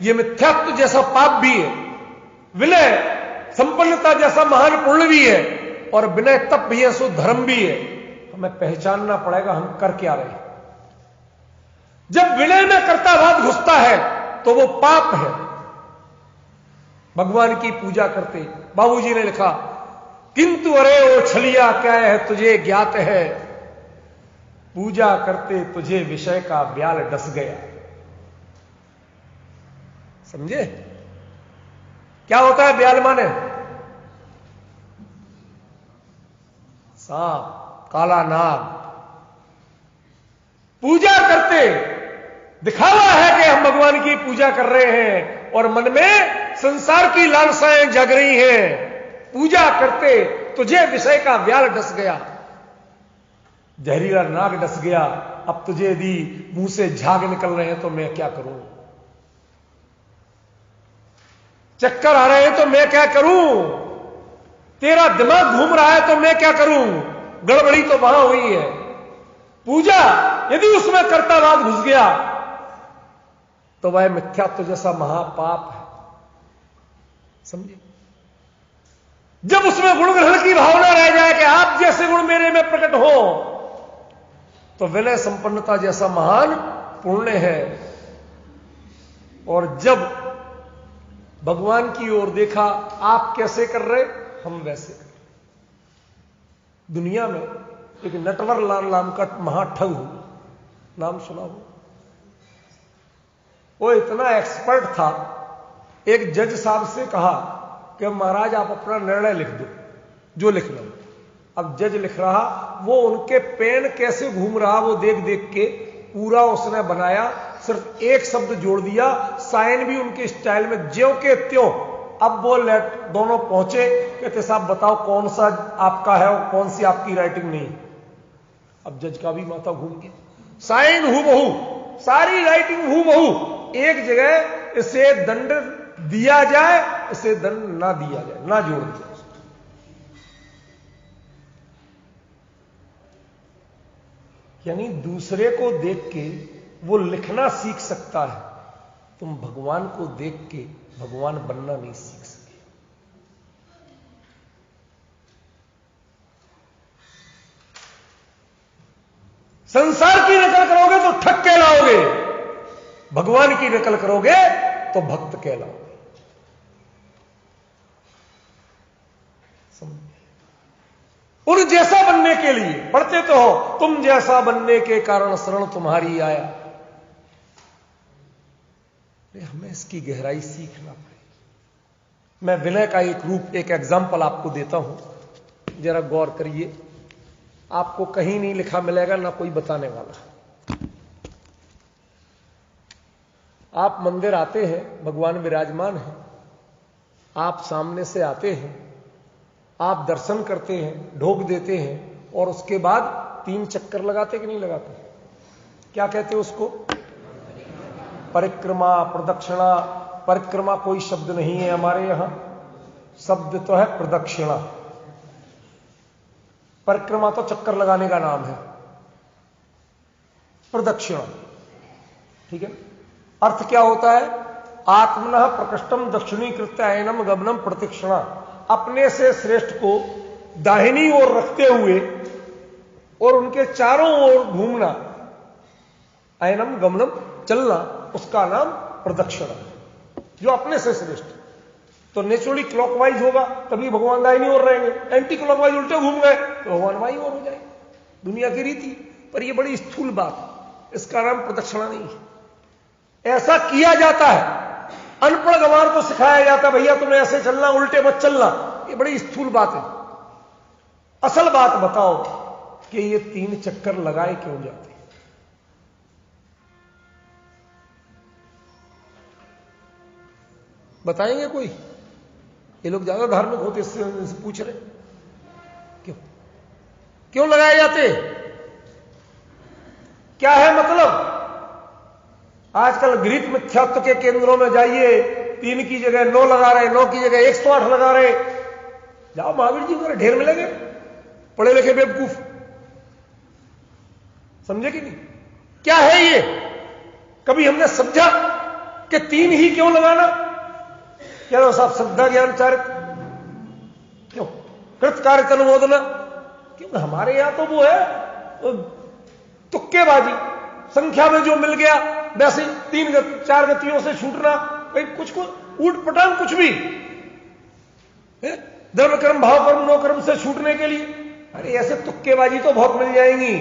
ये मिथ्यात्व जैसा पाप भी है, विनय संपन्नता जैसा महान पुण्य भी है, और विनय तप भी है सो धर्म भी है। हमें पहचानना पड़ेगा हम कर क्या रहे हैं। जब विनय में कर्तावाद घुसता है तो वो पाप है। भगवान की पूजा करते बाबूजी ने लिखा, किंतु अरे ओ छलिया क्या है तुझे ज्ञात है, पूजा करते तुझे विषय का ब्याल डस गया। समझे क्या होता है ब्याल माने? सांप, काला नाग। पूजा करते दिखावा है कि हम भगवान की पूजा कर रहे हैं और मन में संसार की लालसाएं जग रही हैं। पूजा करते तुझे विषय का व्याल डस गया, जहरीला नाग डस गया। अब तुझे यदि मुंह से झाग निकल रहे हैं तो मैं क्या करूं, चक्कर आ रहे हैं तो मैं क्या करूं, तेरा दिमाग घूम रहा है तो मैं क्या करूं। गड़बड़ी तो वहां हुई है। पूजा यदि उसमें कर्तावाद घुस गया तो वह मिथ्यात्व जैसा महापाप है। समझे? जब उसमें गुण ग्रहण की भावना रह जाए कि आप जैसे गुण मेरे में प्रकट हो, तो विनय संपन्नता जैसा महान पुण्य है। और जब भगवान की ओर देखा, आप कैसे कर रहे, हम वैसे कर रहे। दुनिया में एक नटवर लाल नाम का महाठग हो, नाम सुना हो? वो इतना एक्सपर्ट था, एक जज साहब से कहा कि महाराज आप अपना निर्णय लिख दो, जो लिखना। अब जज लिख रहा, वो उनके पेन कैसे घूम रहा वो देख देख के पूरा उसने बनाया, सिर्फ एक शब्द जोड़ दिया, साइन भी उनके स्टाइल में ज्यों के त्यों। अब वो दोनों पहुंचे, कहते साहब बताओ कौन सा आपका है और कौन सी आपकी राइटिंग नहीं। अब जज का भी माथा घूम गया, साइन हूबहू, सारी राइटिंग हूबहू, एक जगह इसे दंड दिया जाए, इसे दंड ना दिया जाए, ना जोड़ दिया। यानी दूसरे को देख के वो लिखना सीख सकता है, तुम भगवान को देख के भगवान बनना नहीं सीख सके। संसार की नकल करोगे तो ठग कहलाओगे, भगवान की नकल करोगे तो भक्त कहलाओगे। उन जैसा बनने के लिए पढ़ते तो हो, तुम जैसा बनने के कारण शरण तुम्हारी आया। हमें इसकी गहराई सीखना पड़ेगी। मैं विनय का एक रूप, एक एग्जाम्पल आपको देता हूं, जरा गौर करिए। आपको कहीं नहीं लिखा मिलेगा, ना कोई बताने वाला। आप मंदिर आते हैं, भगवान विराजमान है, आप सामने से आते हैं, आप दर्शन करते हैं, ढोक देते हैं, और उसके बाद 3 चक्कर लगाते कि नहीं लगाते? क्या कहते हैं उसको? परिक्रमा, प्रदक्षिणा। परिक्रमा कोई शब्द नहीं है हमारे यहां, शब्द तो है प्रदक्षिणा। परिक्रमा तो चक्कर लगाने का नाम है, प्रदक्षिणा, ठीक है। अर्थ क्या होता है? आत्मनः प्रकृष्टम दक्षिणीकृत्य अयनम गमनम प्रदक्षिणा। अपने से श्रेष्ठ को दाहिनी ओर रखते हुए और उनके चारों ओर घूमना, अयनम गमनम चलना, उसका नाम प्रदक्षिणा। जो अपने से श्रेष्ठ, तो नेचुरली क्लॉकवाइज होगा तभी भगवान दाहिनी ओर रहेंगे, एंटी क्लॉकवाइज उल्टे घूम गए तो भगवान बाईं ओर हो जाएंगे, दुनिया की रीति। पर यह बड़ी स्थूल बात, इसका नाम प्रदक्षिणा नहीं है। ऐसा किया जाता है, अनपढ़ गंवार को सिखाया जाता है, भैया तुम्हें ऐसे चलना, उल्टे मत चलना। ये बड़ी स्थूल बात है। असल बात बताओ कि ये 3 चक्कर लगाए क्यों जाते हैं? बताएंगे कोई? ये लोग ज्यादा धार्मिक होते, इससे पूछ रहे क्यों क्यों लगाए जाते? क्या है मतलब? आजकल घृत मिथ्यात्व के केंद्रों में जाइए, 3 की जगह 9 लगा रहे, 9 की जगह 108 लगा रहे। जाओ महावीर जी को ढेर मिलेंगे, पढ़े लिखे बेवकूफ, समझे कि नहीं? क्या है ये? कभी हमने समझा कि 3 ही क्यों लगाना? क्या लो साहब, श्रद्धा ज्ञान चारित्र क्यों? कृत कार्य अनुमोदना क्यों? हमारे यहां तो वो है तुक्केबाजी, संख्या में जो मिल गया वैसे 3-4 गतियों से छूटना, कुछ ऊट पटांग कुछ भी, धर्म कर्म भाव कर्म नो कर्म से छूटने के लिए। अरे ऐसे तुक्केबाजी तो बहुत मिल जाएंगी।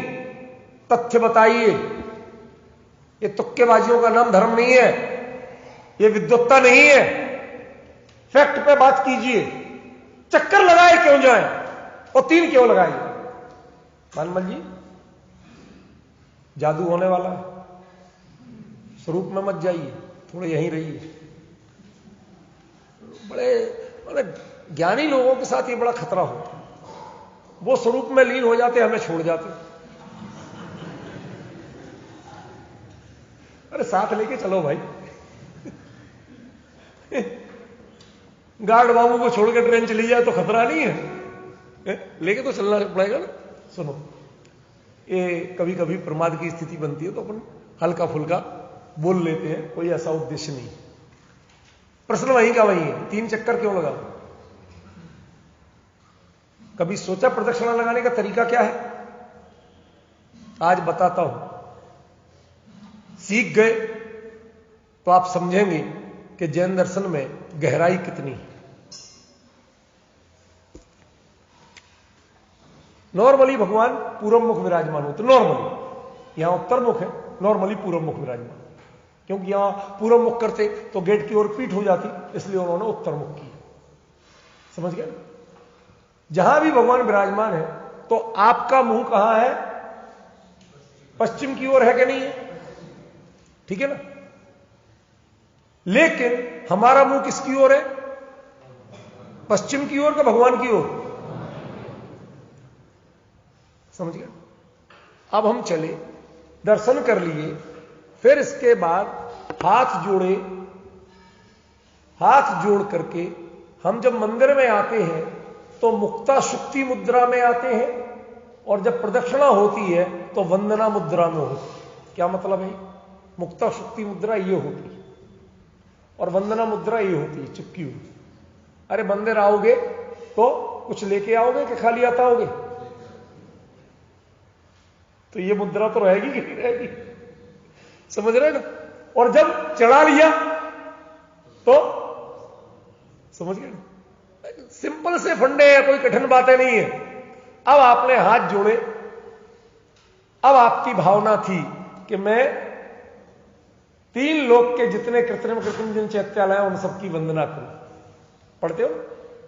तथ्य बताइए। ये तुक्केबाजियों का नाम धर्म नहीं है, ये विद्वत्ता नहीं है। फैक्ट पे बात कीजिए। चक्कर लगाए क्यों जाए और 3 क्यों लगाइए? मनमल जी, जादू होने वाला है, स्वरूप में मत जाइए, थोड़े यहीं रहिए। बड़े ज्ञानी लोगों के साथ ये बड़ा खतरा होता है। वो स्वरूप में लीन हो जाते, हमें छोड़ जाते। अरे साथ लेके चलो भाई। गार्ड बाबू को छोड़कर ट्रेन चली जाए तो खतरा नहीं है, लेके तो चलना पड़ेगा ना। सुनो, ये कभी कभी प्रमाद की स्थिति बनती है तो अपन हल्का फुल्का बोल लेते हैं, कोई ऐसा उद्देश्य नहीं। प्रश्न वहीं का वहीं है, 3 चक्कर क्यों लगा? कभी सोचा प्रदक्षिणा लगाने का तरीका क्या है? आज बताता हूं। सीख गए तो आप समझेंगे कि जैन दर्शन में गहराई कितनी है। नॉर्मली भगवान पूर्व मुख विराजमान होते, नॉर्मली। यहां उत्तर मुख है, नॉर्मली पूर्व मुख विराजमान, क्योंकि यहां पूर्व मुख करते तो गेट की ओर पीठ हो जाती, इसलिए उन्होंने उत्तर मुख की। समझ गए? जहां भी भगवान विराजमान है तो आपका मुंह कहां है? पश्चिम की ओर है कि नहीं है? ठीक है ना? लेकिन हमारा मुंह किसकी ओर है? पश्चिम की ओर का भगवान की ओर। समझ गए? अब हम चले, दर्शन कर लिए, फिर इसके बाद हाथ जोड़े। हाथ जोड़ करके हम जब मंदिर में आते हैं तो मुक्ता शुक्ति मुद्रा में आते हैं, और जब प्रदक्षिणा होती है तो वंदना मुद्रा में होती है। क्या मतलब है? मुक्ता शुक्ति मुद्रा ये होती है और वंदना मुद्रा ये होती है, चिपकी हुई। अरे मंदिर आओगे तो कुछ लेके आओगे कि खाली आता होगे? तो ये मुद्रा तो रहेगी कि नहीं रहेगी? समझ रहे ना? और जब चढ़ा लिया तो समझ गए? सिंपल से फंडे है, कोई कठिन बातें नहीं है। अब आपने हाथ जोड़े, अब आपकी भावना थी कि मैं 3 लोक के जितने कृत्रिम कृत्रिम जिन चैत्यालय हैं उन सबकी वंदना करूं। पढ़ते हो?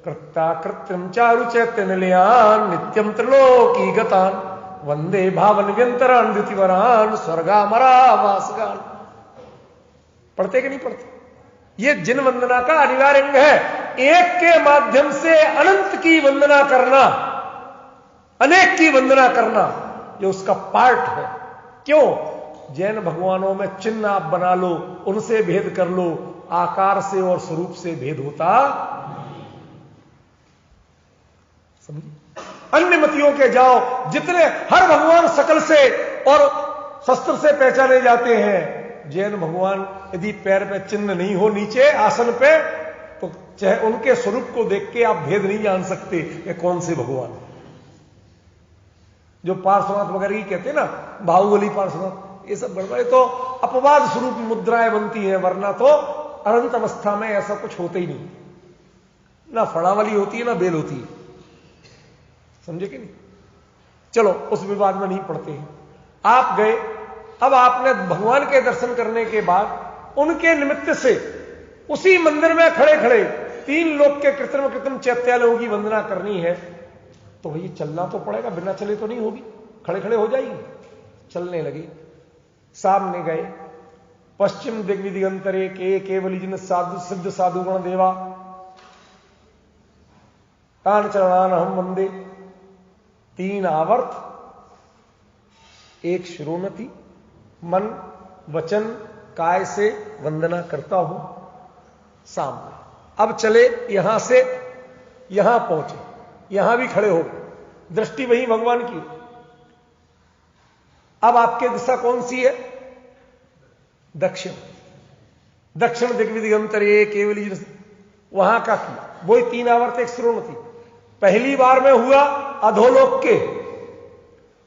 कृत्ता कृत्रिम चारु चैत्य निलयान नित्यम त्रिलोकी गतान वंदे भावन व्यंतरान द्युतिवरान स्वर्गामरा वासगान। पढ़ते कि नहीं पढ़ते? ये जिन वंदना का अनिवार्य अंग है। एक के माध्यम से अनंत की वंदना करना, अनेक की वंदना करना, ये उसका पार्ट है। क्यों? जैन भगवानों में चिन्ह आप बना लो, उनसे भेद कर लो, आकार से और स्वरूप से भेद होता। समझिए? अन्य मतियों के जाओ, जितने हर भगवान शकल से और शस्त्र से पहचाने जाते हैं, जैन भगवान यदि पैर पे चिन्ह नहीं हो नीचे आसन पे, तो चाहे उनके स्वरूप को देख के आप भेद नहीं जान सकते ये कौन से भगवान। जो पार्श्वनाथ वगैरह ही कहते हैं ना, बाहुबली पार्श्वनाथ, ये सब गड़बड़, तो अपवाद स्वरूप मुद्राएं बनती हैं, वरना तो अनंत अवस्था में ऐसा कुछ होता ही नहीं। ना फड़ावली होती है ना बेल होती है। समझे कि नहीं? चलो उस विवाद में नहीं पड़ते हैं। आप गए, अब आपने भगवान के दर्शन करने के बाद उनके निमित्त से उसी मंदिर में खड़े खड़े 3 लोक के कृत्रिम कृत्रिम चैत्यालयों की वंदना करनी है, तो भाई चलना तो पड़ेगा, बिना चले तो नहीं होगी। खड़े खड़े हो जाएगी। चलने लगे, सामने गए। पश्चिम दिग्विदिगंतरे के केवली जिन साधु सिद्ध साधुगण देवा तान चरणान हम वंदे। 3 आवर्त, 1 शिरोन्नति, मन वचन काय से वंदना करता हूं। सामने अब चले, यहां से यहां पहुंचे, यहां भी खड़े हो गए, दृष्टि वहीं भगवान की। अब आपकी दिशा कौन सी है? दक्षिण। दक्षिण दिग्विदिगंतरे केवली, वहां का किया। वही 3 आवर्त एक श्रोणति। पहली बार में हुआ अधोलोक के,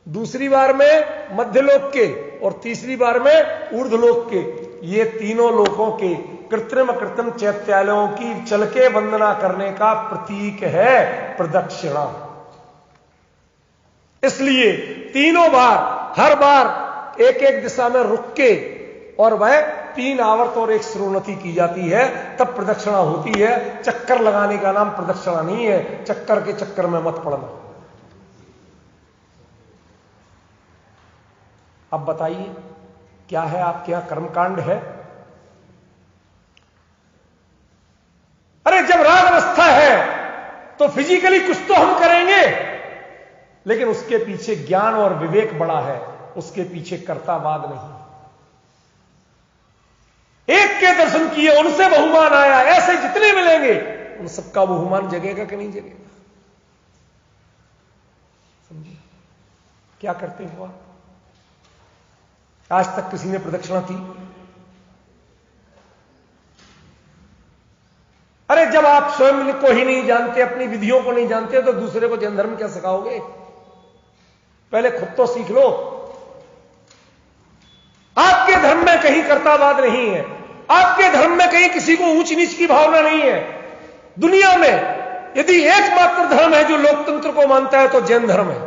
दूसरी बार में मध्यलोक के, और तीसरी बार में ऊर्ध्वलोक के। ये तीनों लोकों के कृत्रिम कृत्रिम चैत्यालयों की चल के वंदना करने का प्रतीक है प्रदक्षिणा। इसलिए तीनों बार, हर बार एक एक दिशा में रुक के, और वह 3 आवर्त और एक श्रोणति की जाती है, तब प्रदक्षिणा होती है। चक्कर लगाने का नाम प्रदक्षिणा नहीं है। चक्कर के चक्कर में मत पड़ना। अब बताइए क्या है आपके यहां कर्मकांड है? अरे जब राग अवस्था है तो फिजिकली कुछ तो हम करेंगे, लेकिन उसके पीछे ज्ञान और विवेक बड़ा है, उसके पीछे कर्तावाद नहीं। एक के दर्शन किए, उनसे बहुमान आया, ऐसे जितने मिलेंगे उन सबका बहुमान जगेगा कि नहीं जगेगा? समझिए क्या करते हो आप? आज तक किसी ने प्रदक्षिणा की? अरे जब आप स्वयं को ही नहीं जानते, अपनी विधियों को नहीं जानते, तो दूसरे को जैन धर्म क्या सिखाओगे? पहले खुद तो सीख लो। आपके धर्म में कहीं कर्तावाद नहीं है, आपके धर्म में कहीं किसी को ऊंच नीच की भावना नहीं है। दुनिया में यदि एकमात्र धर्म है जो लोकतंत्र को मानता है तो जैन धर्म है।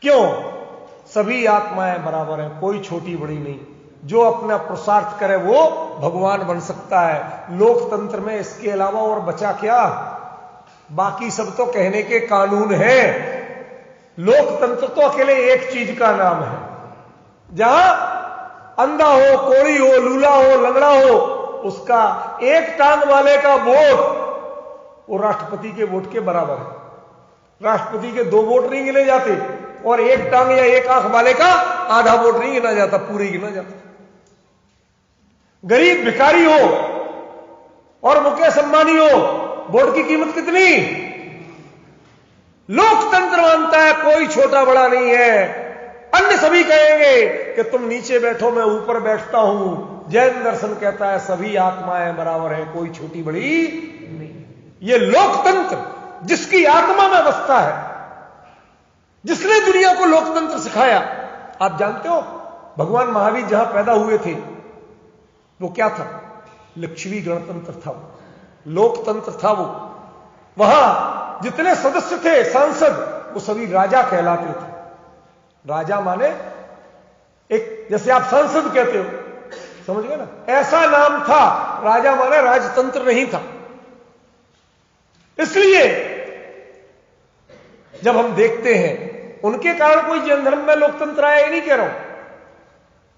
क्यों? सभी आत्माएं बराबर हैं, कोई छोटी बड़ी नहीं। जो अपना पुरुषार्थ करे वो भगवान बन सकता है। लोकतंत्र में इसके अलावा और बचा क्या? बाकी सब तो कहने के कानून हैं। लोकतंत्र तो अकेले एक चीज का नाम है, जहां अंधा हो, कोड़ी हो, लूला हो, लंगड़ा हो, उसका एक टांग वाले का वोट वो राष्ट्रपति के वोट के बराबर है। राष्ट्रपति के 2 वोट नहीं गिने जाते, और एक टांग या एक आंख वाले का आधा वोट नहीं गिना जाता, पूरी गिना जाता। गरीब भिखारी हो और मुकेश अंबानी हो, वोट की कीमत कितनी? लोकतंत्र मानता है कोई छोटा बड़ा नहीं है। अन्य सभी कहेंगे कि तुम नीचे बैठो, मैं ऊपर बैठता हूं। जैन दर्शन कहता है सभी आत्माएं बराबर है, कोई छोटी बड़ी नहीं। ये लोकतंत्र जिसकी आत्मा में बसता है, जिसने दुनिया को लोकतंत्र सिखाया। आप जानते हो भगवान महावीर जहां पैदा हुए थे वो क्या था? लक्ष्मी गणतंत्र था, लोकतंत्र था वो। वहां जितने सदस्य थे, सांसद, वो सभी राजा कहलाते थे। राजा माने एक, जैसे आप सांसद कहते हो, समझ गए ना? ऐसा नाम था। राजा माने राजतंत्र नहीं था। इसलिए जब हम देखते हैं उनके कारण कोई जैन धर्म में लोकतंत्र आया, ये नहीं कह रहा हूं।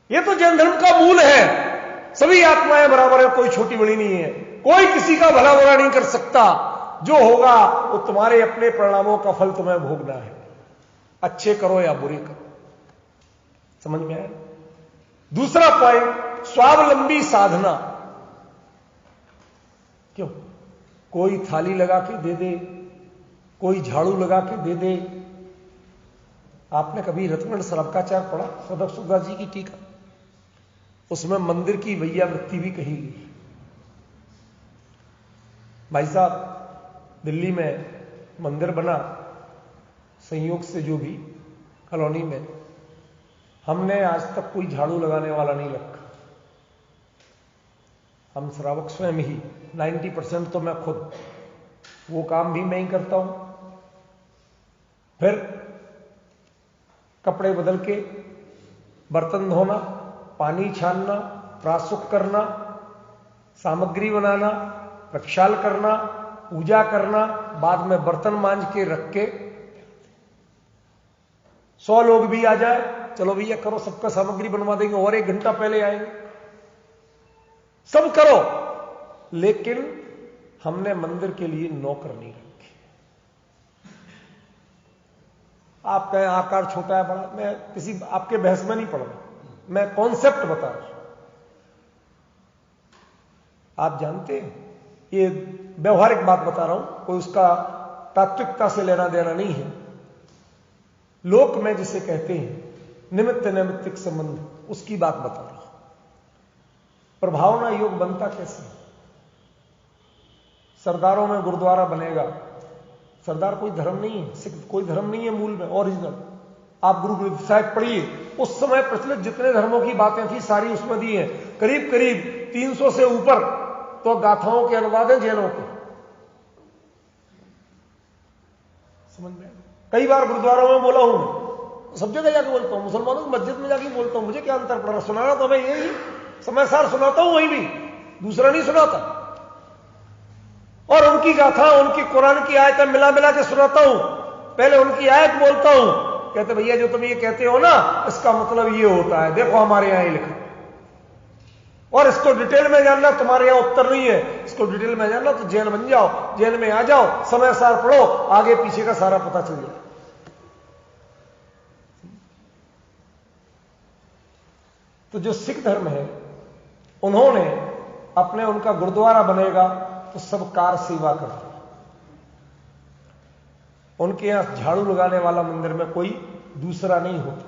ये तो जैन धर्म का मूल है। सभी आत्माएं बराबर है, कोई छोटी बड़ी नहीं है। कोई किसी का भला बुरा नहीं कर सकता। जो होगा वो तुम्हारे अपने परिणामों का फल तुम्हें भोगना है, अच्छे करो या बुरे करो। समझ में आया? दूसरा पॉइंट, स्वावलंबी साधना। क्यों? कोई थाली लगा के दे दे, कोई झाड़ू लगा के दे दे। आपने कभी रत्नगढ़ सरबकाचार पढ़ा? सदक्षुदा जी की टीका, उसमें मंदिर की वैयावृत्ति भी कही गई। भाई साहब, दिल्ली में मंदिर बना संयोग से, जो भी कॉलोनी में, हमने आज तक कोई झाड़ू लगाने वाला नहीं रखा। हम श्रावक स्वयं ही 90% तो मैं खुद, वो काम भी मैं ही करता हूं। फिर कपड़े बदल के, बर्तन धोना, पानी छानना, प्रासुक करना, सामग्री बनाना, प्रक्षाल करना, पूजा करना, बाद में बर्तन मांज के रख के। 100 लोग भी आ जाए, चलो भैया करो, सबका सामग्री बनवा देंगे, और 1 घंटा पहले आएंगे, सब करो। लेकिन हमने मंदिर के लिए नौकर नहीं रखे। आप कहें आकार छोटा है बड़ा, मैं किसी आपके बहस में नहीं पड़ रहा, मैं कॉन्सेप्ट बता रहा हूं। आप जानते हैं, ये व्यवहारिक बात बता रहा हूं, कोई उसका तात्विकता से लेना देना नहीं है। लोक में जिसे कहते हैं निमित्त नैमित्तिक संबंध, उसकी बात बता रहा हूं। प्रभावना योग बनता कैसे? सरदारों में गुरुद्वारा बनेगा। सरदार कोई धर्म नहीं है, सिख कोई धर्म नहीं है मूल में, ओरिजिनल। आप गुरु ग्रंथ साहिब पढ़िए, उस समय प्रचलित जितने धर्मों की बातें थी सारी उसमें दी हैं। करीब करीब 300 से ऊपर तो गाथाओं के अनुवाद हैं जैनों के। समझ में? कई बार गुरुद्वारों में बोला हूं, सब जगह जाके बोलता हूं, मुसलमानों की मस्जिद में जाके बोलता हूं, मुझे क्या अंतर पड़ रहा? सुनाना तो मैं यही समय सार सुनाता हूं, वहीं भी दूसरा नहीं सुनाता। और उनकी गाथा, उनकी कुरान की आयतें मिला मिला के सुनाता हूं। पहले उनकी आयत बोलता हूं, कहते भैया जो तुम ये कहते हो ना, इसका मतलब ये होता है, देखो हमारे यहां ये लिखा। और इसको डिटेल में जानना, तुम्हारे यहां उत्तर नहीं है, इसको डिटेल में जानना तो जैन बन जाओ, जैन में आ जाओ, समय सार पढ़ो, आगे पीछे का सारा पता चल जाए। तो जो सिख धर्म है, उन्होंने अपने, उनका गुरुद्वारा बनेगा तो सब कार सेवा करते हैं। उनके यहां झाड़ू लगाने वाला मंदिर में कोई दूसरा नहीं होता,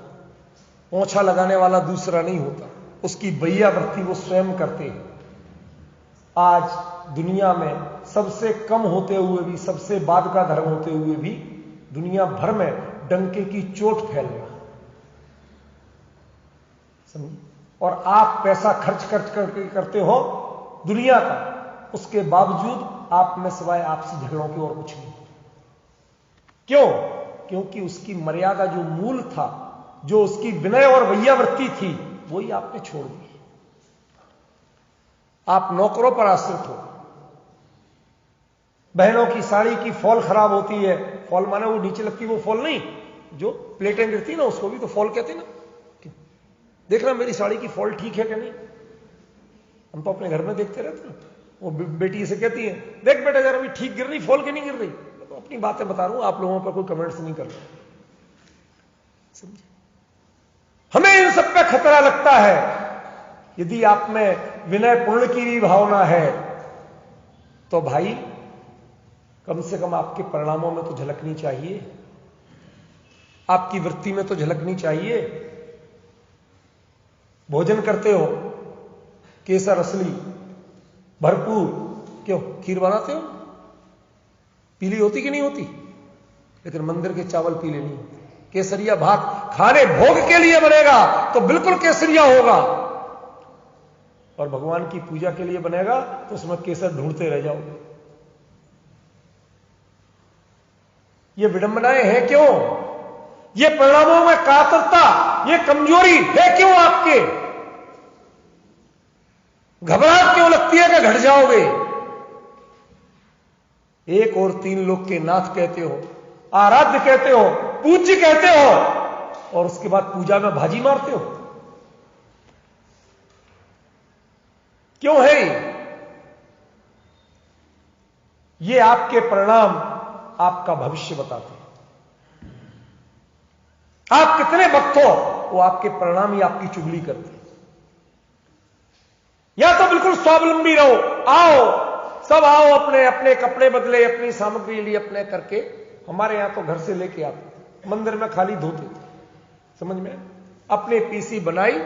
पोंछा लगाने वाला दूसरा नहीं होता, उसकी बैयावृत्ति वो स्वयं करते हैं। आज दुनिया में सबसे कम होते हुए भी, सबसे बाद का धर्म होते हुए भी दुनिया भर में डंके की चोट फैल रहा है, समझिए। और आप पैसा खर्च करके करते हो दुनिया का, उसके बावजूद आप में सिवाय आपसी झगड़ों की और कुछ नहीं। क्यों? क्योंकि उसकी मर्यादा जो मूल था, जो उसकी विनय और वैयावृत्ति थी, वही आपने छोड़ दी। आप नौकरों पर आश्रित हो। बहनों की साड़ी की फॉल खराब होती है, फॉल माने वो नीचे लगती वो फॉल नहीं, जो प्लेटें गिरती ना उसको भी तो फॉल कहते ना। देखना मेरी साड़ी की फॉल ठीक है कि नहीं। हम तो अपने घर में देखते रहते हैं, वो बेटी से कहती है, देख बेटा जरा अभी ठीक गिर रही, फॉल की नहीं गिर रही। तो अपनी बातें बता रहा हूं, आप लोगों पर कोई कमेंट्स नहीं कर रहा, समझे। हमें इन सब पे खतरा लगता है। यदि आप में विनय पूर्ण की भी भावना है तो भाई कम से कम आपके परिणामों में तो झलकनी चाहिए, आपकी वृत्ति में तो झलकनी चाहिए। भोजन करते हो, केसर असली भरपूर, क्यों? खीर बनाते हो, पीली होती कि नहीं होती? लेकिन मंदिर के चावल पीले नहीं होते। केसरिया भात खाने भोग के लिए बनेगा तो बिल्कुल केसरिया होगा, और भगवान की पूजा के लिए बनेगा तो उसमें केसर ढूंढते रह जाओगे। ये विडंबनाएं हैं क्यों? ये परिणामों में कातरता, ये कमजोरी है क्यों आपके? घबराहट क्यों लगती है कि घट जाओगे? एक और तीन लोग के नाथ कहते हो, आराध्य कहते हो, पूज्य कहते हो, और उसके बाद पूजा में भाजी मारते हो। क्यों है ये? आपके परिणाम आपका भविष्य बताते हैं। आप कितने भक्त हो, वो आपके परिणाम ही आपकी चुगली करते हैं। या तो बिल्कुल स्वावलंबी रहो, आओ सब आओ, अपने अपने कपड़े बदले, अपनी सामग्री लिए अपने करके। हमारे यहां तो घर से लेके आते, मंदिर में खाली धोते थे, समझ में? अपने पीसी बनाई,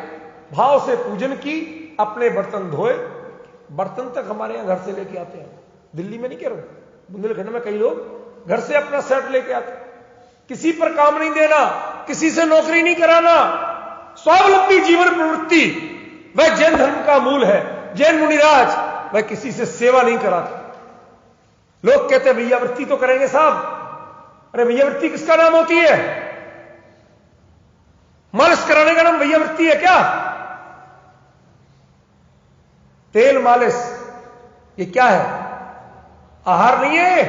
भाव से पूजन की, अपने बर्तन धोए। बर्तन तक हमारे यहां घर से लेके आते हैं। दिल्ली में नहीं कह रहा हूं, बुंदेलखंड में कई लोग घर से अपना सेट लेके आते। किसी पर काम नहीं देना, किसी से नौकरी नहीं कराना, स्वावलंबी जीवन प्रवृत्ति वह जैन धर्म का मूल है। जैन मुनिराज वह किसी से सेवा नहीं कराते। लोग कहते हैं वैयावृत्ति तो करेंगे साहब। अरे वैयावृत्ति किसका नाम होती है? मालिश कराने का नाम वैयावृत्ति है क्या? तेल मालिश ये क्या है? आहार नहीं है,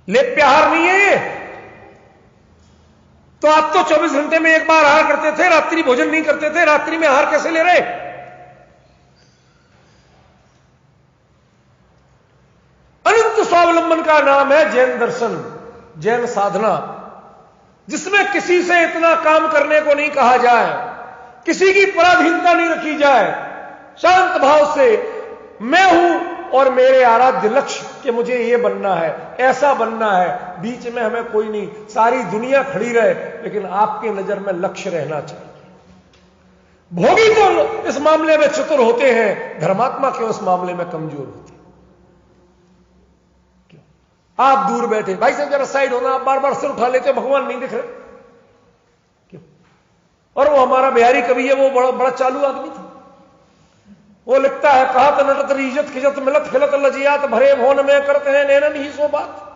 लेप्य आहार नहीं है। तो आप तो 24 घंटे में एक बार आहार करते थे, रात्रि भोजन नहीं करते थे। रात्रि में आहार कैसे ले रहे? अनंत स्वावलंबन का नाम है जैन दर्शन, जैन साधना, जिसमें किसी से इतना काम करने को नहीं कहा जाए, किसी की पराधीनता नहीं रखी जाए। शांत भाव से मैं हूं और मेरे आराध्य लक्ष्य कि मुझे ये बनना है, ऐसा बनना है, बीच में हमें कोई नहीं, सारी दुनिया खड़ी रहे, लेकिन आपके नजर में लक्ष्य रहना चाहिए। भोगी तो इस मामले में चतुर होते हैं, धर्मात्मा क्यों इस मामले में कमजोर होते हैं? क्यों? आप दूर बैठे, भाई साहब जरा साइड होना, आप बार बार सिर उठा लेते, भगवान नहीं दिख रहे क्यों? और वो हमारा बिहारी कवि है, वो बड़ा बड़ा चालू आदमी था। वो लिखता है, कहत नटत रीजत खिजत मिलत खिलत लजियात भरे भोन में करते हैं नैनन ही सो बात।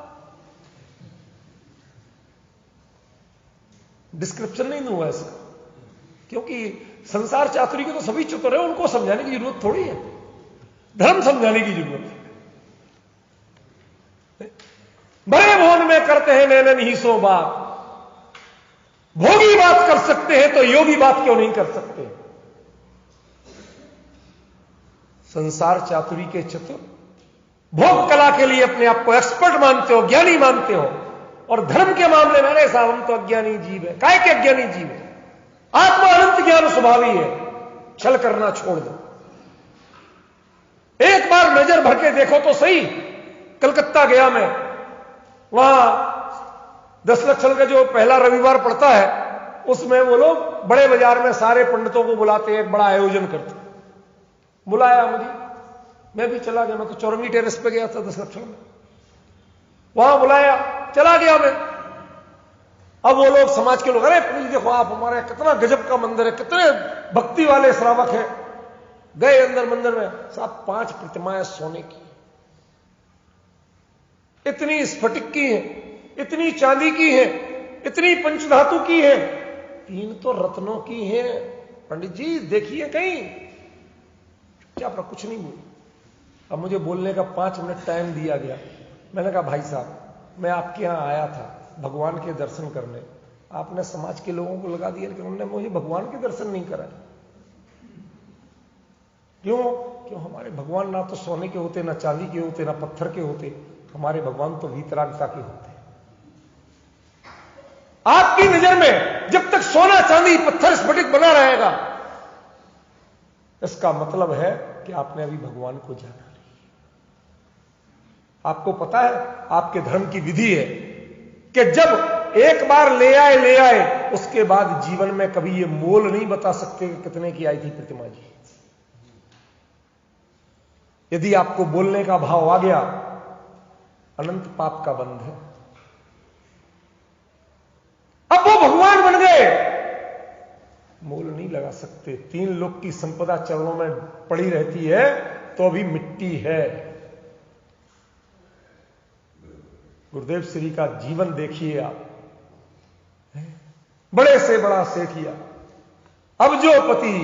डिस्क्रिप्शन नहीं दूंगा इसका, क्योंकि संसार चातुरी के तो सभी चतुर है, उनको समझाने की जरूरत थोड़ी है, धर्म समझाने की जरूरत है। भरे भोन में करते हैं नैनन ही सो बात। भोगी बात कर सकते हैं तो योगी बात क्यों नहीं कर सकते? संसार चातुरी के चतुर भोग कला के लिए अपने आप को एक्सपर्ट मानते हो, ज्ञानी मानते हो, और धर्म के मामले में अरे साहब हम तो अज्ञानी जीव है। काय के अज्ञानी जीव है? आत्मा अनंत ज्ञान स्वभावी है, छल करना छोड़ दो। एक बार नजर भर के देखो तो सही। कलकत्ता गया मैं, वहां 10 लाख छल का जो पहला रविवार पड़ता है, उसमें वो लोग बड़े बाजार में सारे पंडितों को बुलाते हैं, एक बड़ा आयोजन करते हैं। बुलाया मुझे, मैं भी चला गया। मैं तो चौरंगी टेरेस पे गया था 10 लक्षण में, वहां बुलाया, चला गया मैं। अब वो लोग समाज के लोग, अरे प्लीज देखो आप, हमारे कितना गजब का मंदिर है, कितने भक्ति वाले श्रावक हैं। गए अंदर मंदिर में, साहब 5 प्रतिमाएं सोने की, इतनी स्फटिक की है, इतनी चांदी की है, इतनी पंचधातु की है, 3 तो रत्नों की है। पंडित जी देखिए कहीं, चुपचाप रहा, कुछ नहीं बोले। अब मुझे बोलने का 5 मिनट टाइम दिया गया। मैंने कहा भाई साहब, मैं आपके यहां आया था भगवान के दर्शन करने, आपने समाज के लोगों को लगा दिया, लेकिन उन्होंने मुझे भगवान के दर्शन नहीं कराए। क्यों? हमारे भगवान ना तो सोने के होते, ना चांदी के होते, ना पत्थर के होते, हमारे भगवान तो वीतरागता के होते। आपकी नजर में जब तक सोना चांदी पत्थर स्फटिक बना रहेगा, इसका मतलब है कि आपने अभी भगवान को जाना नहीं। आपको पता है, आपके धर्म की विधि है कि जब एक बार ले आए, उसके बाद जीवन में कभी ये मोल नहीं बता सकते कि कितने की आई थी प्रतिमा जी। यदि आपको बोलने का भाव आ गया, अनंत पाप का बंध है। अब वो भगवान बन गए, मोल नहीं लगा सकते। 3 लोग की संपदा चरणों में पड़ी रहती है तो अभी मिट्टी है। गुरुदेव श्री का जीवन देखिए आप, बड़े से बड़ा सेठिया, अब जो पति,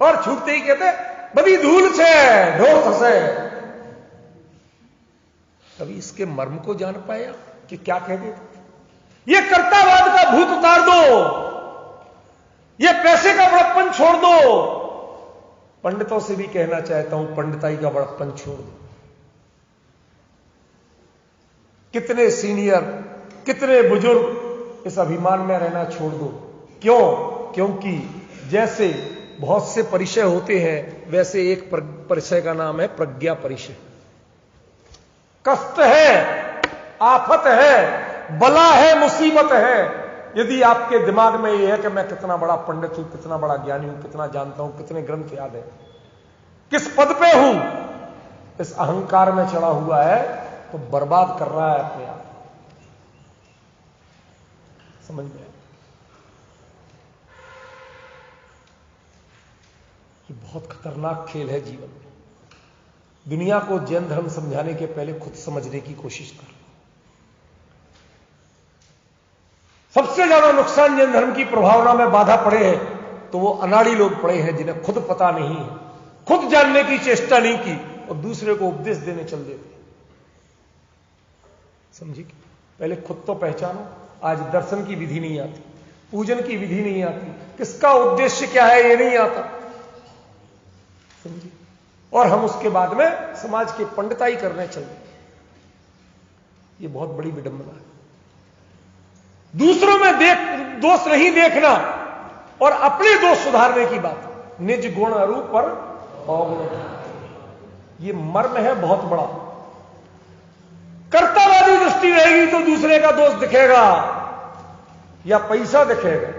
और छूटते ही कहते बड़ी धूल से ढोस से। कभी इसके मर्म को जान पाया कि क्या कह देते? ये कर्तावाद का भूत उतार दो, ये पैसे का बड़प्पन छोड़ दो। पंडितों से भी कहना चाहता हूं, पंडिताई का बड़प्पन छोड़ दो। कितने सीनियर, कितने बुजुर्ग, इस अभिमान में रहना छोड़ दो। क्यों? क्योंकि जैसे बहुत से परिचय होते हैं, वैसे एक परिचय का नाम है प्रज्ञा परिचय। कष्ट है, आफत है, बला है, मुसीबत है। यदि आपके दिमाग में यह है कि मैं कितना बड़ा पंडित हूं, कितना बड़ा ज्ञानी हूं, कितना जानता हूं, कितने ग्रंथ याद है, किस पद पे हूं, इस अहंकार में चढ़ा हुआ है, तो बर्बाद कर रहा है अपने आप। समझ में? ये बहुत खतरनाक खेल है जीवन में। दुनिया को जैन धर्म समझाने के पहले खुद समझने की कोशिश कर। सबसे ज्यादा नुकसान जैन धर्म की प्रभावना में बाधा पड़े हैं तो वो अनाड़ी लोग पड़े हैं, जिन्हें खुद पता नहीं है, खुद जानने की चेष्टा नहीं की और दूसरे को उपदेश देने चल देते। समझिए, पहले खुद तो पहचानो। आज दर्शन की विधि नहीं आती, पूजन की विधि नहीं आती, किसका उद्देश्य क्या है ये नहीं आता। समझिए, और हम उसके बाद में समाज की पंडिताई करने चल गए। ये बहुत बड़ी विडंबना है। दूसरों में दोष नहीं देखना और अपने दोष सुधारने की बात। निज गुण रूप पर अवगुण। ये मर्म है बहुत बड़ा। कर्तावादी दृष्टि रहेगी तो दूसरे का दोष दिखेगा या पैसा दिखेगा,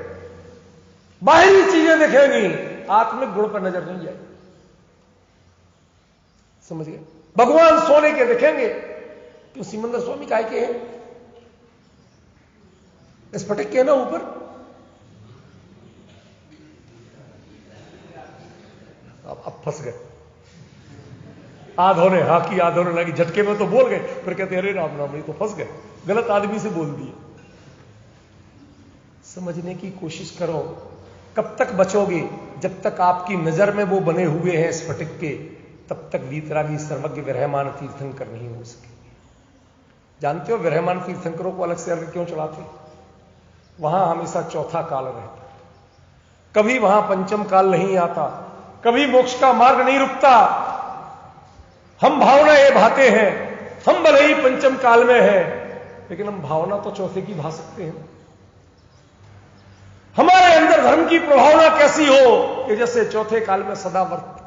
बाहरी चीजें दिखेंगी, आत्मिक गुण पर नजर नहीं जाएगी। समझ गए? भगवान सोने के दिखेंगे, क्यों सिमंदर स्वामी काय के हैं? स्फटिक के ना ऊपर। अब फंस गए। आधों ने हाँ की, आधों ने लगी, झटके में तो बोल गए, फिर कहते अरे राम राम, ये तो फंस गए, गलत आदमी से बोल दिए। समझने की कोशिश करो। कब तक बचोगे? जब तक आपकी नजर में वो बने हुए हैं स्फटिक के, तब तक वीतरागी सर्वज्ञ विरहमान तीर्थंकर नहीं हो सके। जानते हो विरहमान तीर्थंकरों को अलग से अलग क्यों चढ़ाते? वहां हमेशा चौथा काल रहता, कभी वहां पंचम काल नहीं आता, कभी मोक्ष का मार्ग नहीं रुकता। हम भावना ये भाते हैं, हम भले ही पंचम काल में हैं, लेकिन हम भावना तो चौथे की भा सकते हैं। हमारे अंदर धर्म की प्रभावना कैसी हो कि जैसे चौथे काल में सदा वर्त।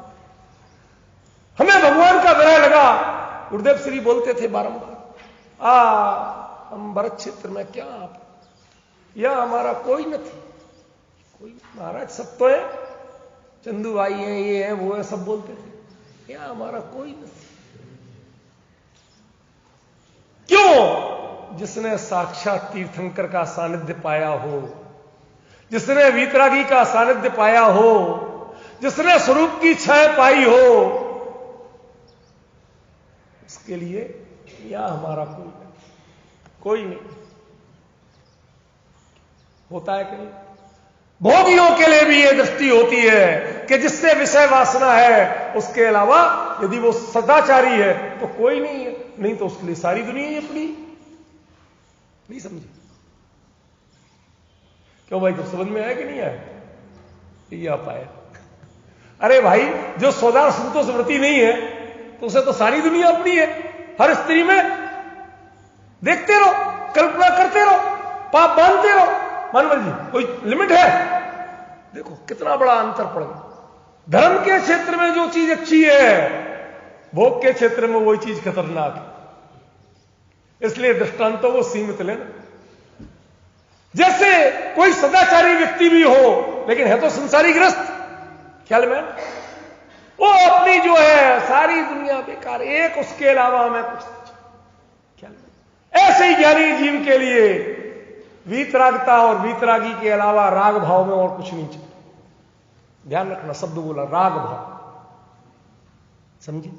हमें भगवान का विरह लगा। गुरुदेव श्री बोलते थे बारंबार, हम भरत क्षेत्र में क्या आप, या हमारा कोई न थी, कोई महाराज सब तो है, चंदू भाई है, ये है, वो है, सब बोलते थे, या हमारा कोई न थी। क्यों? जिसने साक्षात तीर्थंकर का सानिध्य पाया हो, जिसने वीतरागी का सानिध्य पाया हो, जिसने स्वरूप की छाया पाई हो, इसके लिए या हमारा कोई नहीं। होता है कि नहीं? भोगियों के लिए भी यह दृष्टि होती है कि जिससे विषय वासना है, उसके अलावा यदि वो सदाचारी है तो कोई नहीं है, नहीं तो उसके लिए सारी दुनिया ही अपनी। नहीं समझे? क्यों भाई, तो समझ में आया कि नहीं आया? ये आप आया। अरे भाई, जो सौदार संतोष व्रती नहीं है तो उसे तो सारी दुनिया अपनी है। हर स्त्री में देखते रहो, कल्पना करते रहो, पाप बांधते रहो। मानवर जी, कोई लिमिट है? देखो कितना बड़ा अंतर पड़ गया। धर्म के क्षेत्र में जो चीज अच्छी है, भोग के क्षेत्र में वही चीज खतरनाक है। इसलिए दृष्टांतों को सीमित लेना। जैसे कोई सदाचारी व्यक्ति भी हो, लेकिन है तो संसारी ग्रस्त, ख्याल में, वो अपनी जो है सारी दुनिया बेकार, एक उसके अलावा हमें कुछ नहीं, ख्याल में। ऐसे ही ज्ञानी जीव के लिए वीतरागता और वीतरागी के अलावा राग भाव में और कुछ नहीं चाहिए। ध्यान रखना, शब्द बोला राग भाव, समझिए।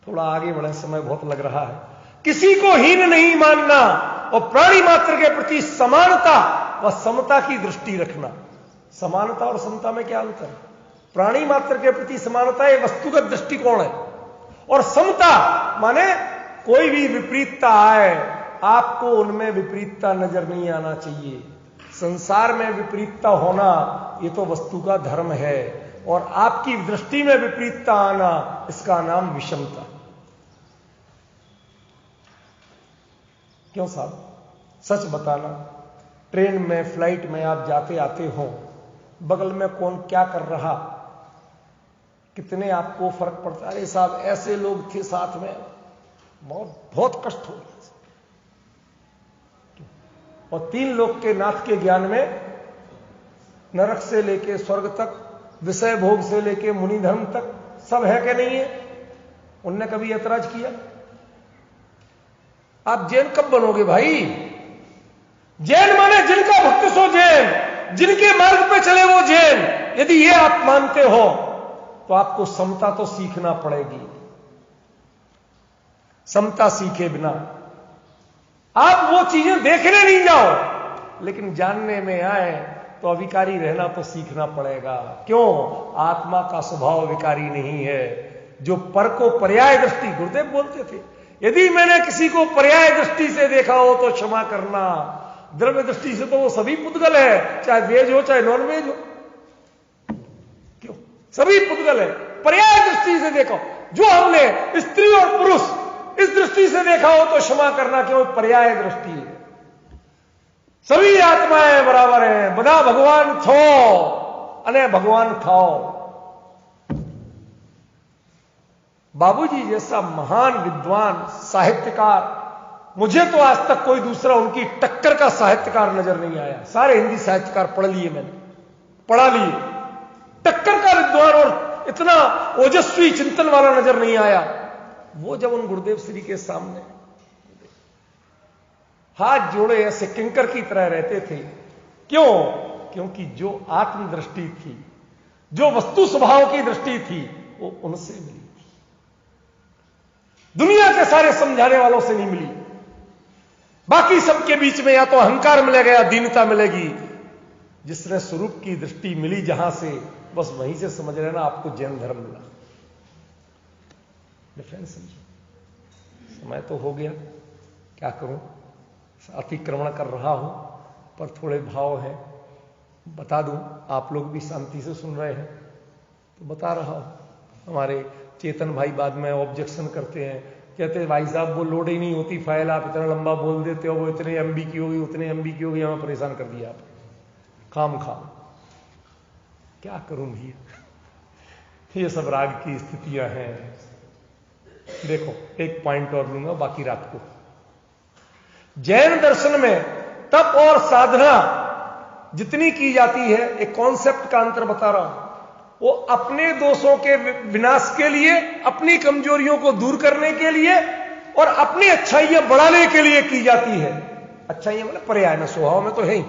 थोड़ा आगे बढ़े, समय बहुत लग रहा है। किसी को हीन नहीं मानना और प्राणी मात्र के प्रति समानता व समता की दृष्टि रखना। समानता और समता में क्या अंतर है? प्राणी मात्र के प्रति समानता ये वस्तुगत दृष्टिकोण है, और समता माने कोई भी विपरीतता आए, आपको उनमें विपरीतता नजर नहीं आना चाहिए। संसार में विपरीतता होना ये तो वस्तु का धर्म है, और आपकी दृष्टि में विपरीतता आना, इसका नाम विषमता। क्यों साहब, सच बताना, ट्रेन में, फ्लाइट में आप जाते आते हो, बगल में कौन क्या कर रहा, कितने आपको फर्क पड़ता है? अरे साहब, ऐसे लोग थे साथ में, बहुत कष्ट हो गया। और तीन लोक के नाथ के ज्ञान में, नरक से लेके स्वर्ग तक, विषय भोग से लेके मुनि धर्म तक, सब है कि नहीं है? उनने कभी ऐतराज किया? आप जैन कब बनोगे भाई? जैन माने जिनका भक्त सो जैन, जिनके मार्ग पे चले वो जैन। यदि ये आप मानते हो तो आपको समता तो सीखना पड़ेगी। समता सीखे बिना आप वो चीजें देखने नहीं जाओ, लेकिन जानने में आए तो अविकारी रहना तो सीखना पड़ेगा। क्यों? आत्मा का स्वभाव विकारी नहीं है। जो पर को पर्याय दृष्टि, गुरुदेव बोलते थे, यदि मैंने किसी को पर्याय दृष्टि से देखा हो तो क्षमा करना। द्रव्य दृष्टि से तो वो सभी पुद्गल है, चाहे वेज हो चाहे नॉन वेज हो। क्यों? सभी पुद्गल है। पर्याय दृष्टि से देखो, जो हमने स्त्री और पुरुष इस दृष्टि से देखा हो तो क्षमा करना, क्यों? पर्याय दृष्टि है। सभी आत्माएं बराबर हैं, बधा भगवान थो अने भगवान खाओ। बाबूजी जैसा महान विद्वान साहित्यकार, मुझे तो आज तक कोई दूसरा उनकी टक्कर का साहित्यकार नजर नहीं आया। सारे हिंदी साहित्यकार पढ़ लिए मैंने, पढ़ा लिए, टक्कर का विद्वान और इतना ओजस्वी चिंतन वाला नजर नहीं आया। वो जब उन गुरुदेव श्री के सामने हाथ जोड़े ऐसे किंकर की तरह रहते थे। क्यों? क्योंकि जो आत्मदृष्टि थी, जो वस्तु स्वभाव की दृष्टि थी, वो उनसे मिली, दुनिया के सारे समझाने वालों से नहीं मिली। बाकी सबके बीच में या तो अहंकार मिलेगा या दीनता मिलेगी। जिसने स्वरूप की दृष्टि मिली जहां से, बस वहीं से समझ लेना आपको जैन धर्म मिला। डिफरेंस समझो। समय तो हो गया, क्या करूं, अतिक्रमण कर रहा हूं, पर थोड़े भाव हैं, बता दूं। आप लोग भी शांति से सुन रहे हैं तो बता रहा हूं। हमारे चेतन भाई बाद में ऑब्जेक्शन करते हैं, कहते हैं भाई साहब वो लोड ही नहीं होती फाइल, आप इतना लंबा बोल देते हो, वो इतने एमबी की होगी, उतने एमबी की होगी, हमें परेशान कर दिया आप खाम खाम। क्या करूं भैया, ये सब राग की स्थितियां हैं। देखो एक पॉइंट और लूंगा, बाकी रात को। जैन दर्शन में तप और साधना जितनी की जाती है, एक कॉन्सेप्ट का अंतर बता रहा हूं, वो अपने दोषों के विनाश के लिए, अपनी कमजोरियों को दूर करने के लिए और अपनी अच्छाइयां बढ़ाने के लिए की जाती है। अच्छाइयां मतलब पर्याय में, स्वभाव में तो है ही,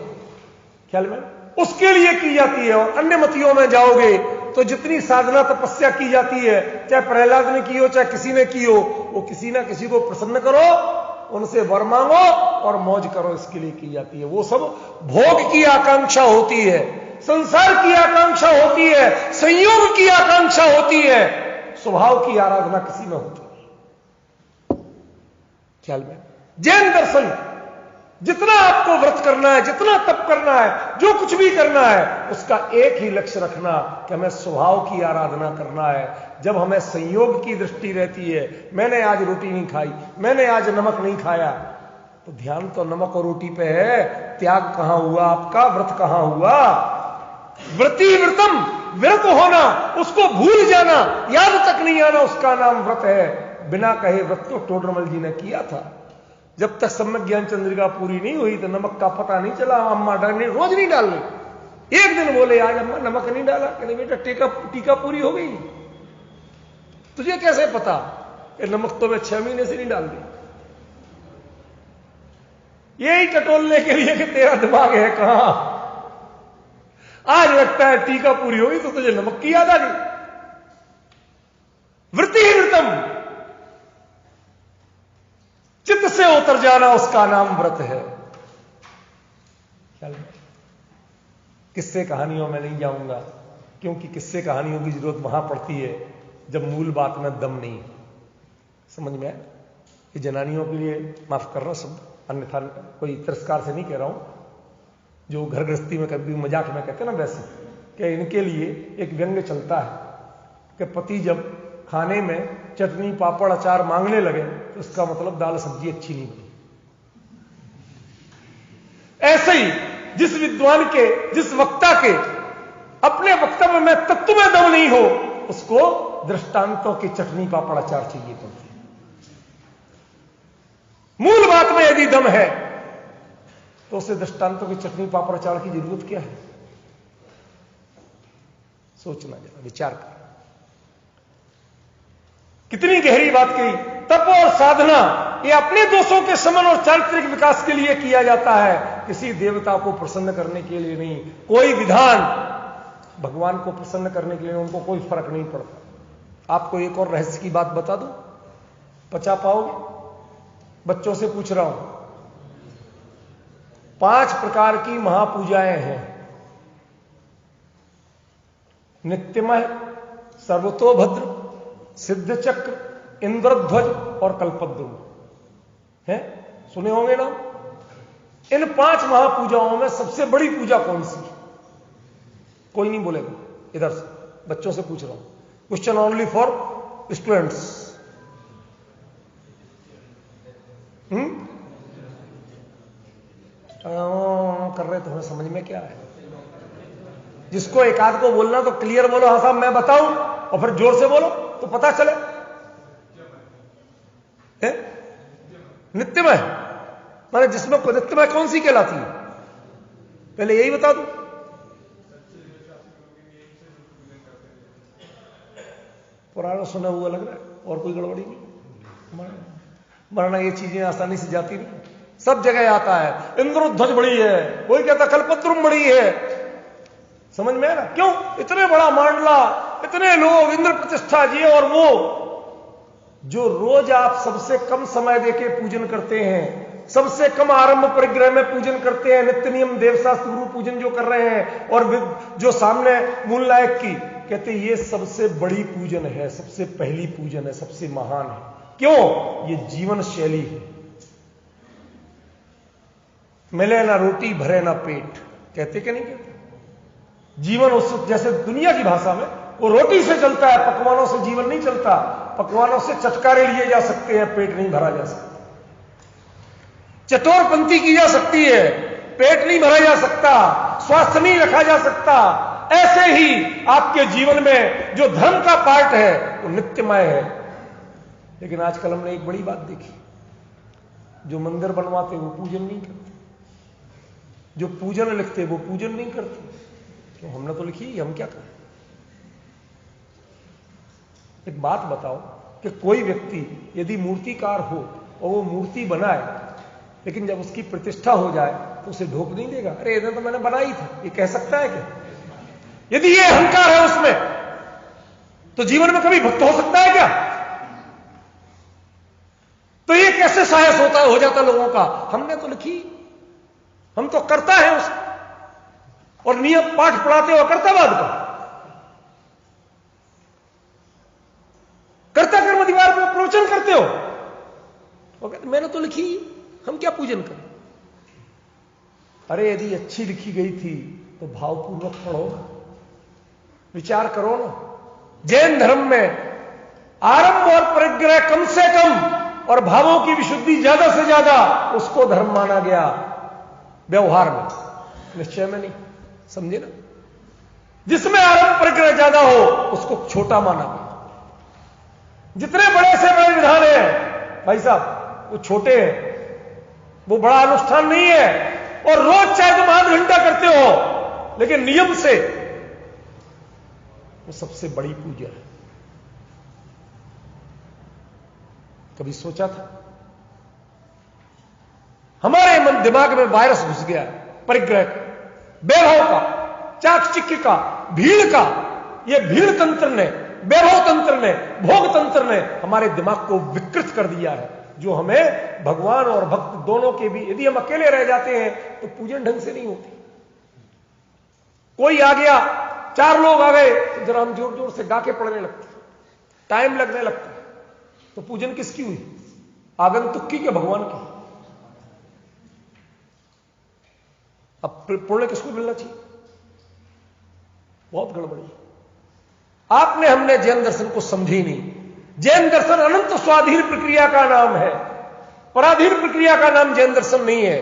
ख्याल में, उसके लिए की जाती है। और अन्य मतियों में जाओगे तो जितनी साधना तपस्या की जाती है, चाहे प्रहलाद ने की हो, चाहे किसी ने की हो, वो किसी ना किसी को प्रसन्न करो, उनसे वर मांगो और मौज करो, इसके लिए की जाती है। वो सब भोग की आकांक्षा होती है, संसार की आकांक्षा होती है, संयोग की आकांक्षा होती है, स्वभाव की आराधना किसी में होती है। ख्याल में, जैन दर्शन जितना आपको व्रत करना है, जितना तप करना है, जो कुछ भी करना है, उसका एक ही लक्ष्य रखना कि हमें स्वभाव की आराधना करना है। जब हमें संयोग की दृष्टि रहती है, मैंने आज रोटी नहीं खाई, मैंने आज नमक नहीं खाया, तो ध्यान तो नमक और रोटी पे है, त्याग कहां हुआ आपका, व्रत कहां हुआ? व्रती व्रतम, व्रत होना, उसको भूल जाना, याद तक नहीं आना, उसका नाम व्रत है। बिना कहे व्रत तो टोडरमल जी ने किया था। जब तक सम्यक ज्ञान चंद्रिका पूरी नहीं हुई तो नमक का पता नहीं चला। अम्मा डालने रोज नहीं डालनी। एक दिन बोले आज अम्मा नमक नहीं डाला, कहते बेटा टीका पूरी हो गई, तुझे कैसे पता? नमक तो मैं 6 महीने से नहीं डाल दी। यही टटोलने के लिए कि तेरा दिमाग है कहां। आज लगता है टीका पूरी होगी तो तुझे नमक की याद आ गई। वृत्ति वृतम, चित्त से उतर जाना, उसका नाम व्रत है। चल, किस्से कहानियों में नहीं जाऊंगा, क्योंकि किस्से कहानियों की जरूरत वहां पड़ती है जब मूल बात में दम नहीं। समझ में आया? ये जनानियों के लिए माफ कर रहा हूं शब्द, अन्यथा कोई तिरस्कार से नहीं कह रहा हूं। जो घर गृहस्थी में कभी मजाक में कहते हैं ना, वैसे कि इनके लिए एक व्यंग्य चलता है कि पति जब खाने में चटनी पापड़ अचार मांगने लगे तो इसका मतलब दाल सब्जी अच्छी नहीं बनी। ऐसे ही जिस विद्वान के, जिस वक्ता के अपने वक्तव्य में तत्व में दम नहीं हो, उसको दृष्टांतों की चटनी पापड़ अचार चाहिए पड़ती है। मूल बात में यदि दम है तो उसे दृष्टांतों की चटनी पापड़ अचार की जरूरत क्या है? सोचना जरा, विचार कर। कितनी गहरी बात कही। तप और साधना ये अपने दोषों के शमन और चारित्रिक विकास के लिए किया जाता है, किसी देवता को प्रसन्न करने के लिए नहीं। कोई विधान भगवान को प्रसन्न करने के लिए उनको कोई फर्क नहीं पड़ता। आपको एक और रहस्य की बात बता दूं, पचा पाओगे? बच्चों से पूछ रहा हूं। 5 प्रकार की महापूजाएं हैं। नित्यमय, सर्वतोभद्र, सिद्ध चक्र, इंद्रध्वज और कल्पद्रुम है, सुने होंगे ना? इन 5 महापूजाओं में सबसे बड़ी पूजा कौन सी? कोई नहीं बोलेगा। इधर से बच्चों से पूछ रहा हूं, क्वेश्चन ओनली फॉर स्टूडेंट्स। कर रहे तो हमें समझ में क्या है? जिसको एक आध को बोलना तो क्लियर बोलो, हाँ साहब मैं बताऊं, और फिर जोर से बोलो तो पता चले। माने जिसमें नित्यमय कौन सी कहलाती है? पहले यही बता दूं। पुराना सुना हुआ लग रहा है, और कोई गड़बड़ी नहीं। मरना ये चीजें आसानी से जाती नहीं, सब जगह आता है। इंद्रोध्वज बड़ी है, कोई कहता कल्पद्रुम बड़ी है। समझ में है ना? क्यों? इतने बड़ा मांडला, इतने लोग, इंद्र प्रतिष्ठा जी, और वो जो रोज आप सबसे कम समय देके पूजन करते हैं, सबसे कम आरंभ परिग्रह में पूजन करते हैं, नित्य नियम देवशास्त्र गुरु पूजन जो कर रहे हैं, और जो सामने मूल नायक की कहते ये सबसे बड़ी पूजन है, सबसे पहली पूजन है, सबसे महान है। क्यों? ये जीवन शैली है। मिले ना रोटी भरे ना पेट, कहते कि नहीं कहते? जीवन उस जैसे दुनिया की भाषा में वो रोटी से चलता है, पकवानों से जीवन नहीं चलता। पकवानों से चटकारे लिए जा सकते हैं, पेट नहीं भरा जा सकता। चतुरपंथी की जा सकती है, पेट नहीं भरा जा सकता, स्वास्थ्य नहीं रखा जा सकता। ऐसे ही आपके जीवन में जो धर्म का पार्ट है वो नित्यमय है। लेकिन आजकल हमने एक बड़ी बात देखी, जो मंदिर बनवाते वो पूजन नहीं करते, जो पूजन लिखते वो पूजन नहीं करते। क्यों? हमने तो लिखी, हम क्या करें? एक बात बताओ कि कोई व्यक्ति यदि मूर्तिकार हो और वो मूर्ति बनाए, लेकिन जब उसकी प्रतिष्ठा हो जाए तो उसे ढोक नहीं देगा, अरे इधर तो मैंने बनाई था, ये कह सकता है क्या? यदि ये अहंकार है उसमें, तो जीवन में कभी भक्त हो सकता है क्या? तो ये कैसे साहस होता हो जाता लोगों का? हमने तो लिखी, हम तो करता है उसको, और नियम पाठ पढ़ाते हो कर्तव्यवाद का। कर्ता कर्म दीवार पर प्रवचन करते हो, वो कहते मैंने तो लिखी, हम क्या पूजन करें? अरे यदि अच्छी लिखी गई थी तो भावपूर्वक पढ़ो ना, विचार करो ना। जैन धर्म में आरंभ और परिग्रह कम से कम और भावों की विशुद्धि ज्यादा से ज्यादा, उसको धर्म माना गया। व्यवहार में, निश्चय में नहीं, समझे ना? जिसमें आरंभ परिग्रह ज्यादा हो उसको छोटा माना गया। जितने बड़े से बड़े विधान है भाई साहब, वो छोटे हैं, वो बड़ा अनुष्ठान नहीं है। और रोज चाहे तुम आध घंटा करते हो, लेकिन नियम से वो सबसे बड़ी पूजा है। कभी सोचा था? हमारे मन दिमाग में वायरस घुस गया है परिग्रह का, वैभव का, चाकचिक्य का, भीड़ का। ये भीड़ तंत्र ने, वैभव तंत्र ने, भोग तंत्र ने हमारे दिमाग को विकृत कर दिया है, जो हमें भगवान और भक्त दोनों के भी, यदि हम अकेले रह जाते हैं तो पूजन ढंग से नहीं होती। कोई आ गया, 4 लोग आ गए, तो जरा हम जोर जोर से गा के पढ़ने लगते, टाइम लगने लगता, तो पूजन किसकी हुई? आगंतुक की, क्या भगवान की? अब पुण्य किसको मिलना चाहिए? बहुत गड़बड़ी। आपने हमने जैन दर्शन को समझी नहीं। जैन दर्शन अनंत स्वाधीन प्रक्रिया का नाम है, पराधीन प्रक्रिया का नाम जैन दर्शन नहीं है।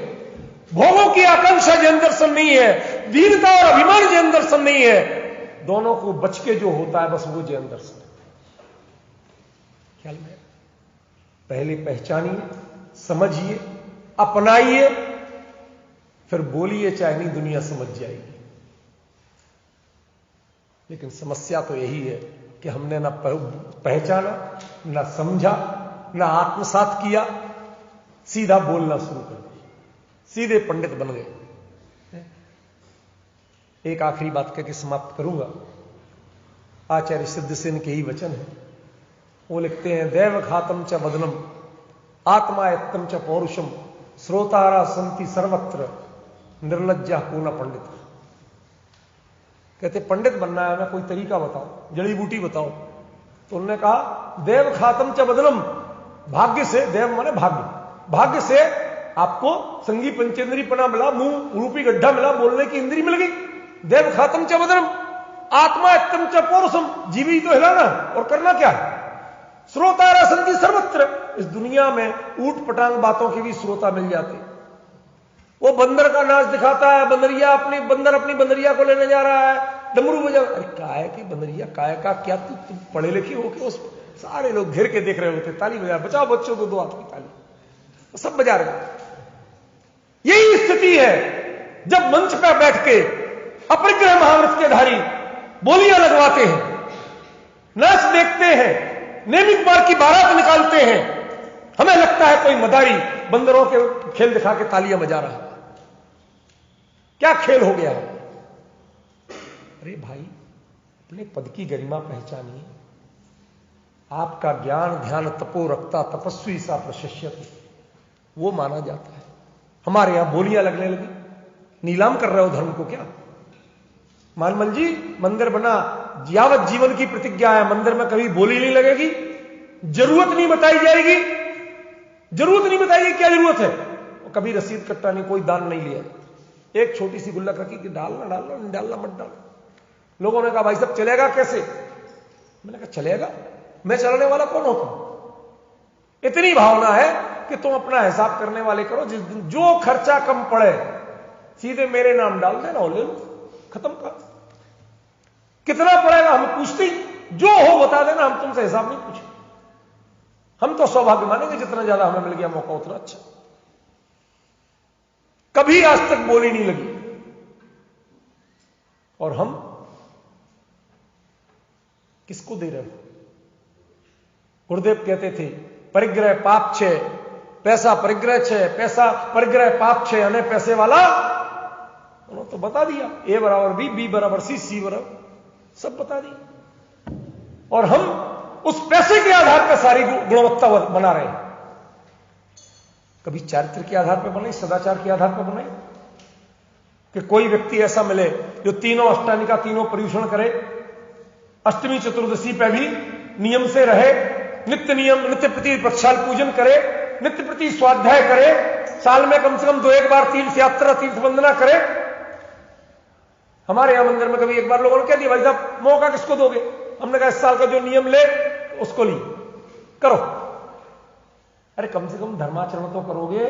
भोगों की आकांक्षा जैन दर्शन नहीं है, दीनता और अभिमान जैन दर्शन नहीं है। दोनों को बच के जो होता है बस वो जैन दर्शन है। ख्याल में? पहले पहचानिए, समझिए, अपनाइए, फिर बोलिए, चाहे नहीं दुनिया समझ जाएगी। लेकिन समस्या तो यही है कि हमने ना पहचाना, ना समझा, ना आत्मसात किया, सीधा बोलना शुरू कर दिया, सीधे पंडित बन गए। एक आखिरी बात कहकर समाप्त करूंगा। आचार्य सिद्धसेन के ही वचन है, वो लिखते हैं, दैव घातम च वदनम आत्मा यत्तम च पौरुषम श्रोतारा संति सर्वत्र निर्लज्जा को न पंडित। कहते पंडित बनना है, हमें कोई तरीका बताओ, जड़ी बूटी बताओ। तो उन्होंने कहा, देव खातम च बदलम, भाग्य से, देव माने भाग्य, भाग्य से आपको संगी पंचेंद्री पना मिला, मुंह रूपी गड्ढा मिला, बोलने की इंद्री मिल गई। देव खातम च बदलम आत्मा एकदम च पौरुषम, जीवी तो हिलाना और करना क्या है? श्रोता रसंति सर्वत्र, इस दुनिया में ऊट पटांग बातों के भी श्रोता मिल जाते। वो बंदर का नाच दिखाता है, बंदर अपनी बंदरिया को लेने जा रहा है, डमरू बजा। अरे काय की बंदरिया, काय का क्या? तुम पढ़े लिखे हो कि? उस सारे लोग घेर के देख रहे होते, ताली बजा, बचाओ बच्चों को, दो हाथ की ताली, सब बजा रहे। स्थिति है जब मंच पर बैठ के अपरिग्रह महाव्रत के धारी बोलियां लगवाते हैं, नाच देखते हैं, नेमी कुमार की बारात निकालते हैं, हमें लगता है कोई मदारी बंदरों के खेल दिखा के तालियां बजा रहा है। क्या खेल हो गया है? अरे भाई, अपने पद की गरिमा पहचानिए। आपका ज्ञान ध्यान तपो रखता तपस्वी सा प्रशिष्यति, वो माना जाता है। हमारे यहां बोलियां लगने लगी, नीलाम कर रहे हो धर्म को क्या? मालमल जी, मंदिर बना, यावत जीवन की प्रतिज्ञा है, मंदिर में कभी बोली नहीं लगेगी, जरूरत नहीं बताई जाएगी, जरूरत नहीं बताई, क्या जरूरत है? कभी रसीद कट्टा नहीं, कोई दान नहीं लिया, एक छोटी सी गुल्लक रखी कि डालना डालना, नहीं डालना मत डालना। लोगों ने कहा भाई साहब चलेगा कैसे? मैंने कहा चलेगा, मैं चलाने वाला कौन होता हूं? इतनी भावना है कि तुम अपना हिसाब करने वाले करो, जिस दिन जो खर्चा कम पड़े सीधे मेरे नाम डाल देना, हो ले लो, खत्म कर। कितना पड़ेगा हम पूछते ही, जो हो बता देना, हम तुमसे हिसाब नहीं पूछे। हम तो सौभाग्य मानेंगे जितना ज्यादा हमें मिल गया मौका उतना अच्छा। कभी आज तक बोली नहीं लगी। और हम किसको दे रहे हो? गुरुदेव कहते थे परिग्रह पाप छे, पैसा परिग्रह छे, पैसा परिग्रह पाप छे, अने पैसे वाला। उन्होंने तो बता दिया, ए बराबर बी बराबर सी बराबर सब बता दिया। और हम उस पैसे के आधार पर सारी गुणवत्ता बना रहे हैं। कभी चारित्र के आधार पर बनाई, सदाचार के आधार पर बनाई कि कोई व्यक्ति ऐसा मिले जो तीनों अष्टानिका, तीनों पर्यूषण करे, अष्टमी चतुर्दशी पे भी नियम से रहे, नित्य नियम, नित्य प्रति प्रक्षाल पूजन करे, नित्य प्रति स्वाध्याय करे, साल में कम से कम 2-1 बार तीर्थ यात्रा, तीर्थ वंदना करे। हमारे यहां मंदिर में कभी एक बार लोगों ने कह दिया भाई साहब मौका किसको दोगे? हमने कहा इस साल का जो नियम ले उसको ली करो। अरे कम से कम धर्माचरण तो करोगे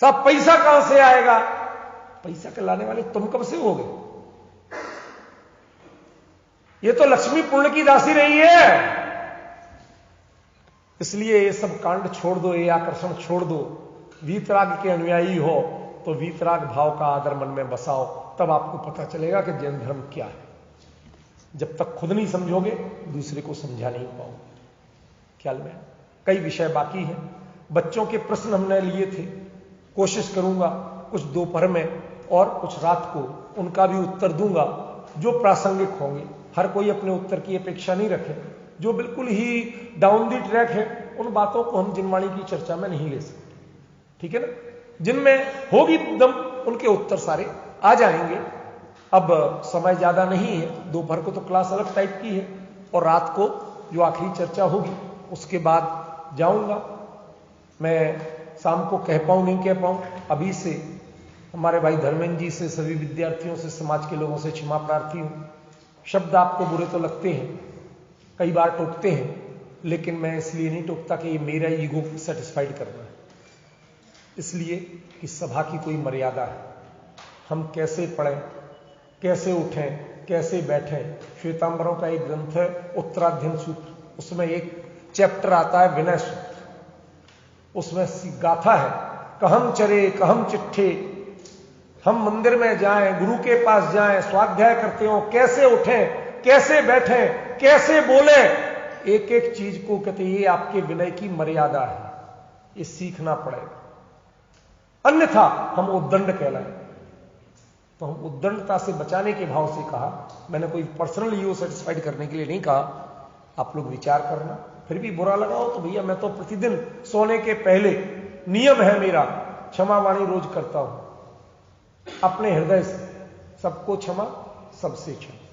साहब, पैसा कहां से आएगा? पैसा के लाने वाले तुम कब से होगे? ये तो लक्ष्मी पुण्य की दासी रही है। इसलिए ये सब कांड छोड़ दो, ये आकर्षण छोड़ दो। वीतराग के अनुयायी हो तो वीतराग भाव का आदर मन में बसाओ, तब आपको पता चलेगा कि जैन धर्म क्या है। जब तक खुद नहीं समझोगे दूसरे को समझा नहीं पाओगे। ख्याल में कई विषय बाकी हैं। बच्चों के प्रश्न हमने लिए थे, कोशिश करूंगा कुछ दोपहर में और कुछ रात को उनका भी उत्तर दूंगा जो प्रासंगिक होंगे। हर कोई अपने उत्तर की अपेक्षा नहीं रखे। जो बिल्कुल ही डाउन दी ट्रैक है उन बातों को हम जिनवाणी की चर्चा में नहीं ले सकते, ठीक है ना? जिनमें होगी दम उनके उत्तर सारे आ जाएंगे। अब समय ज्यादा नहीं है, दोपहर को तो क्लास अलग टाइप की है और रात को जो आखिरी चर्चा होगी उसके बाद जाऊंगा। मैं शाम को कह पाऊं नहीं कह पाऊं, अभी से हमारे भाई धर्मेंद्र जी से, सभी विद्यार्थियों से, समाज के लोगों से क्षमा प्रार्थी हूं। शब्द आपको बुरे तो लगते हैं, कई बार टोकते हैं, लेकिन मैं इसलिए नहीं टोकता कि ये मेरा ईगो सेटिस्फाइड करना है, इसलिए कि सभा की कोई मर्यादा है। हम कैसे पढ़ें, कैसे उठें, कैसे बैठें। श्वेतांबरों का एक ग्रंथ है उत्तराध्ययन सूत्र, उसमें एक चैप्टर आता है विनय सूत्र। उसमें गाथा है, कहम चरे कहम चिट्ठे। हम मंदिर में जाएं, गुरु के पास जाएं, स्वाध्याय करते हो, कैसे उठें, कैसे बैठें, कैसे बोले, एक एक चीज को कहते ये आपके विनय की मर्यादा है, ये सीखना पड़ेगा, अन्यथा हम उद्दंड कहलाए। तो हम उद्दंडता से बचाने के भाव से कहा। मैंने कोई पर्सनल ईगो सेटिस्फाइड करने के लिए नहीं कहा। आप लोग विचार करना, फिर भी बुरा लगा हो तो भैया मैं तो प्रतिदिन सोने के पहले नियम है मेरा, क्षमा वाणी रोज करता हूं। अपने हृदय से सबको क्षमा, सबसे क्षमा।